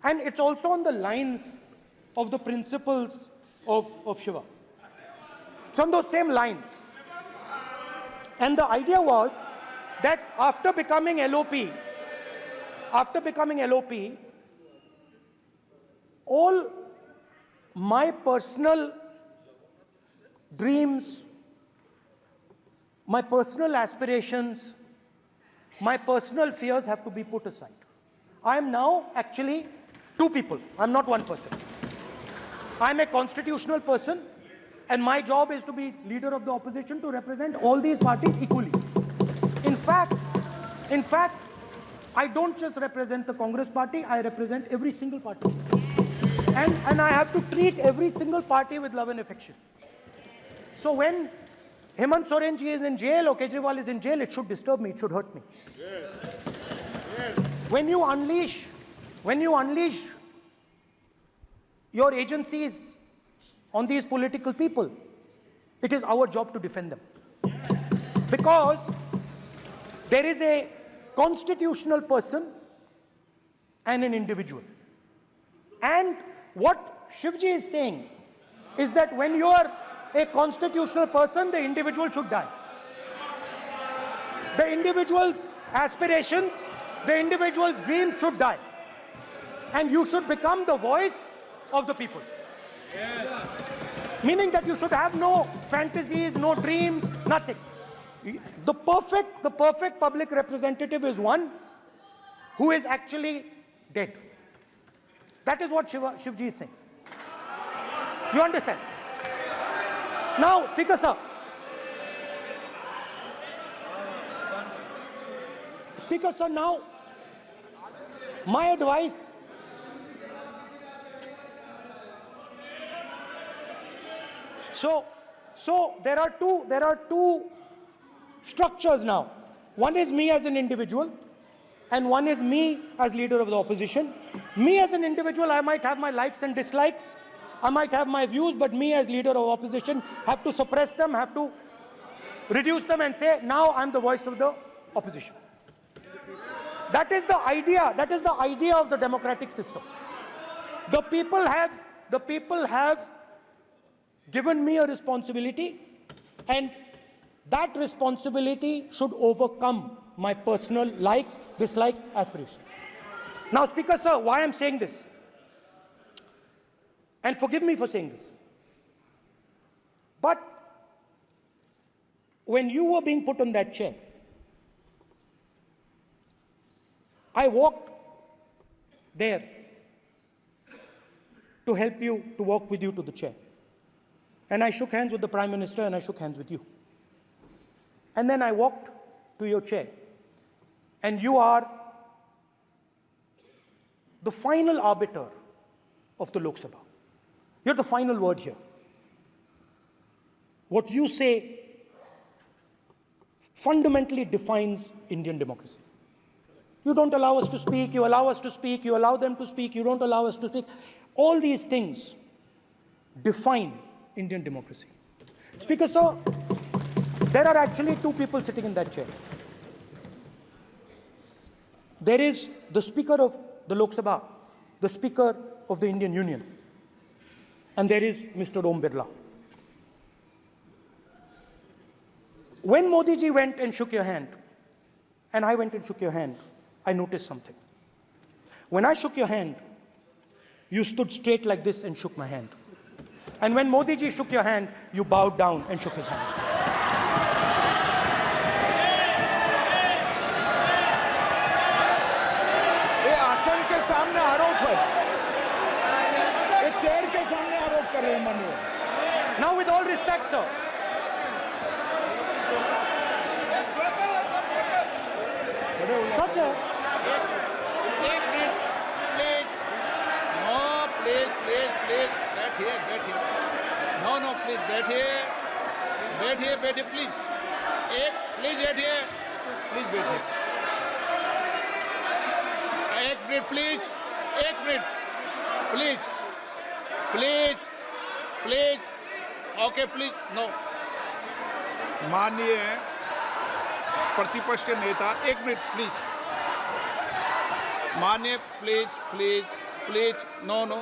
And it's also on the lines of the principles of Shiva. It's on those same lines. And the idea was that after becoming LOP, all my personal dreams, my personal aspirations, my personal fears have to be put aside. I am now actually two people. I'm not one person. I'm a constitutional person, and my job is to be leader of the opposition, to represent all these parties equally. In fact, I don't just represent the Congress party, I represent every single party. And I have to treat every single party with love and affection. So when Hemant Soren ji is in jail or Kejriwal is in jail, it should disturb me, it should hurt me. Yes. Yes. When you unleash your agencies on these political people, it is our job to defend them. Because there is a constitutional person and an individual. And what Shivji is saying is that when you are a constitutional person, the individual should die. The individual's aspirations, the individual's dreams should die. And you should become the voice of the people. Yes. Meaning that you should have no fantasies, no dreams, nothing. The perfect public representative is one who is actually dead. That is what Shivji is saying. You understand? Now, Speaker sir. Speaker sir, now, my advice. So there are two structures now. One is me as an individual, and one is me as leader of the opposition. Me as an individual, I might have my likes and dislikes, I might have my views, but me as leader of opposition have to suppress them, have to reduce them and say, now I'm the voice of the opposition. That is the idea of the democratic system. The people have given me a responsibility, and that responsibility should overcome my personal likes, dislikes, aspirations. Now, Speaker sir, why I'm saying this, and forgive me for saying this, but when you were being put on that chair, I walked there to help you, to walk with you to the chair. And I shook hands with the Prime Minister, and I shook hands with you. And then I walked to your chair. And you are the final arbiter of the Lok Sabha. You're the final word here. What you say fundamentally defines Indian democracy. You don't allow us to speak, you allow us to speak, you allow them to speak, you don't allow us to speak. All these things define Indian democracy. Speaker sir, there are actually two people sitting in that chair. There is the Speaker of the Lok Sabha, the Speaker of the Indian Union, and there is Mr. Om Birla. When Modi ji went and shook your hand, and I went and shook your hand, I noticed something. When I shook your hand, you stood straight like this and shook my hand. And when Modi ji shook your hand, you bowed down and shook his hand. ये आसन के सामने आरोप है, ये चेयर के सामने आरोप कर रहे हैं माननीय। Now, with all respect, sir. Such a... No, please, बैठिए, please. Please बैठिए. एक minute, please. Please. Okay, please. No. माननीय प्रतिपक्ष के नेता, एक मिनट, प्लीज. माननीय, प्लीज. नो.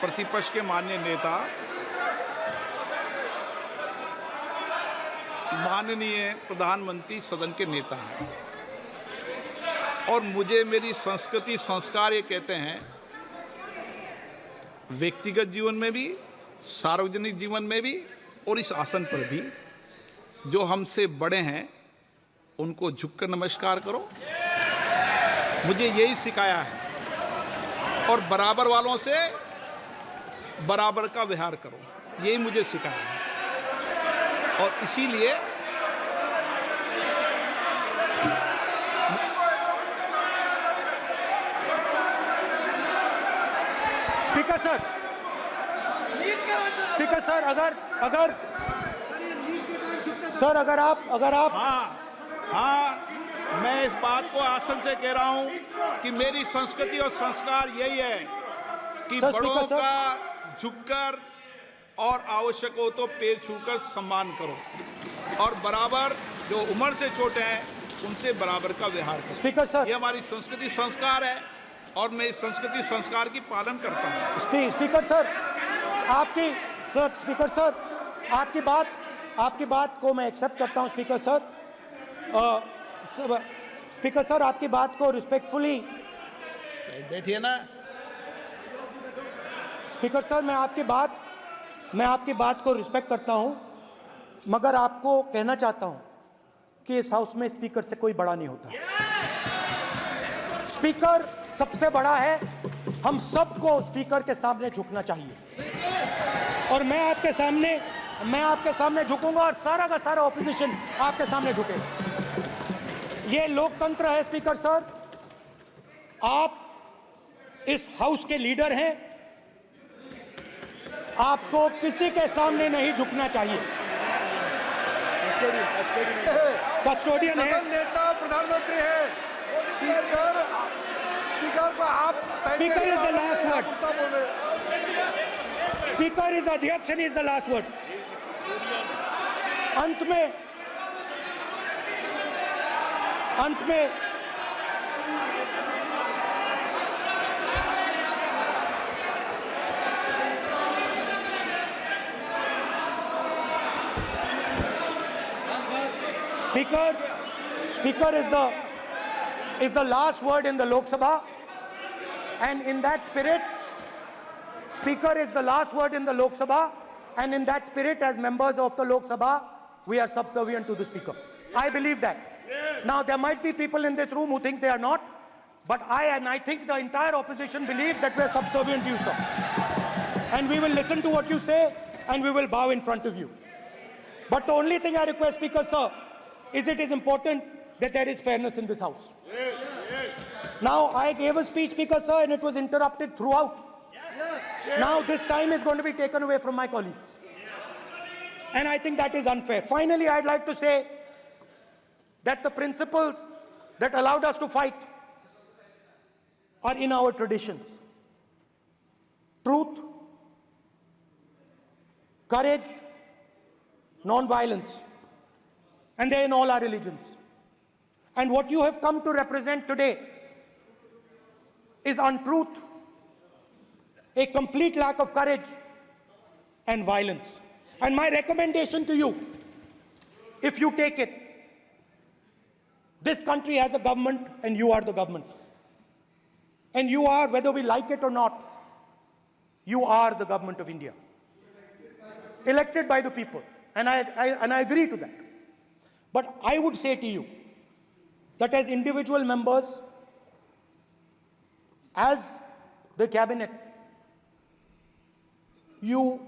प्रतिपक्ष के माननीय नेता, माननीय प्रधानमंत्री सदन के नेता हैं, और मुझे मेरी संस्कृति संस्कार ये कहते हैं, व्यक्तिगत जीवन में भी, सार्वजनिक जीवन में भी, और इस आसन पर भी, जो हमसे बड़े हैं उनको झुककर नमस्कार करो। मुझे यही सिखाया है, और बराबर वालों से बराबर का व्यवहार करो, यही मुझे सिखाया है। और इसीलिए स्पीकर सर, अगर आप हाँ, मैं इस बात को आसन से कह रहा हूं कि मेरी संस्कृति और संस्कार यही है कि बड़ों का झुककर और आवश्यक हो तो पैर छूकर सम्मान करो, और बराबर जो उम्र से छोटे हैं उनसे बराबर का व्यवहार करो। स्पीकर सर, ये हमारी संस्कृति संस्कार है, और मैं इस संस्कृति संस्कार की पालन करता हूँ। स्पीकर सर, आपकी बात को मैं एक्सेप्ट करता हूँ। स्पीकर सर, आपकी बात को रिस्पेक्टफुली बैठिए ना। स्पीकर सर, मैं आपकी बात को रिस्पेक्ट करता हूँ, मगर आपको कहना चाहता हूँ कि इस हाउस में स्पीकर से कोई बड़ा नहीं होता। स्पीकर सबसे बड़ा है, हम सबको स्पीकर के सामने झुकना चाहिए। और मैं आपके सामने झुकूंगा और सारा का सारा ऑपोजिशन आपके सामने झुकेगा। ये लोकतंत्र है स्पीकर सर, आप इस हाउस के लीडर हैं, आपको किसी के सामने नहीं झुकना चाहिए। कस्टोडियन है, नेता प्रधानमंत्री है, स्पीकर को आप speaker is the last word, speaker is अध्यक्ष and is the last word. अंत में Speaker is the last word in the Lok Sabha, and in that spirit, Speaker is the last word in the Lok Sabha, and in that spirit, as members of the Lok Sabha, we are subservient to the Speaker. I believe that. Yes. Now, there might be people in this room who think they are not, but I think the entire opposition believes that we are subservient to you, sir. And we will listen to what you say, and we will bow in front of you. But the only thing I request, Speaker, sir, is it is important that there is fairness in this house. Yes, yes. Now, I gave a speech, Speaker, sir, and it was interrupted throughout. Yes. Now, this time is going to be taken away from my colleagues. And I think that is unfair. Finally, I'd like to say that the principles that allowed us to fight are in our traditions. Truth, courage, non-violence. And they're in all our religions. And what you have come to represent today is untruth, a complete lack of courage, and violence. And my recommendation to you, if you take it, this country has a government and you are the government. And you are, whether we like it or not, you are the government of India. Elected by the people. And I agree to that. But I would say to you that as individual members, as the cabinet, you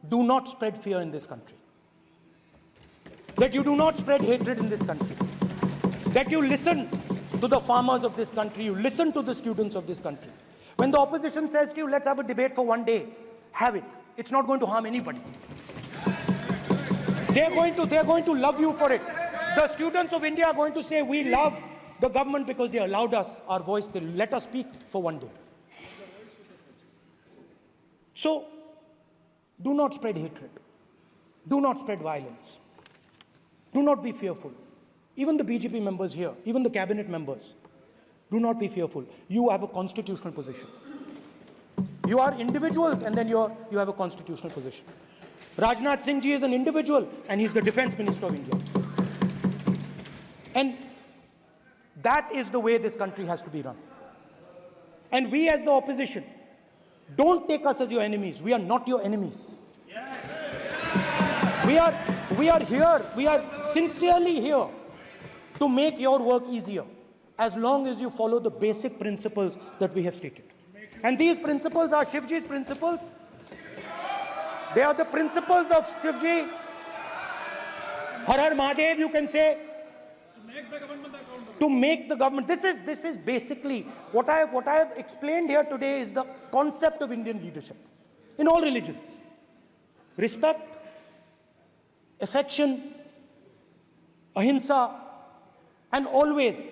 do not spread fear in this country. That you do not spread hatred in this country. That you listen to the farmers of this country, you listen to the students of this country. When the opposition says to you, let's have a debate for one day, have it. It's not going to harm anybody. They're going to love you for it. The students of India are going to say, we love the government because they allowed us our voice, they let us speak for one day. So, do not spread hatred. Do not spread violence. Do not be fearful. Even the BJP members here, even the cabinet members, do not be fearful. You have a constitutional position. You are individuals and then you have a constitutional position. Rajnath Singh ji is an individual and he's the Defense Minister of India. And that is the way this country has to be run. And we as the opposition, don't take us as your enemies. We are not your enemies. We are here, we are sincerely here to make your work easier, as long as you follow the basic principles that we have stated. And these principles are Shivji's principles. They are the principles of Shivji. Har Har Mahadev, you can say. To make the government. This is basically what I have explained here today is the concept of Indian leadership in all religions. Respect, affection, ahimsa, and always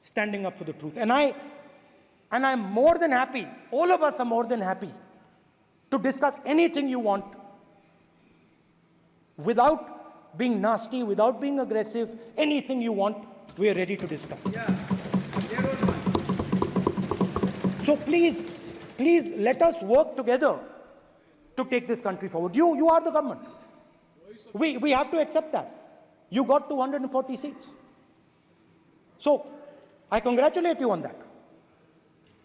standing up for the truth. And I'm more than happy, all of us are more than happy to discuss anything you want without being nasty, without being aggressive, anything you want, we are ready to discuss. So please let us work together to take this country forward. You are the government. We have to accept that. You got 240 seats. So I congratulate you on that.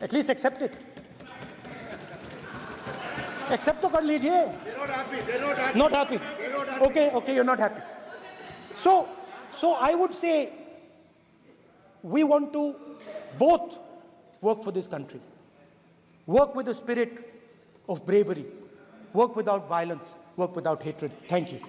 At least accept it. Accept to kar lijiye. They're not happy. They're not happy. Not happy. They're not happy. Okay, you're not happy. So I would say we want to both work for this country. Work with the spirit of bravery. work without violence, work without hatred. Thank you.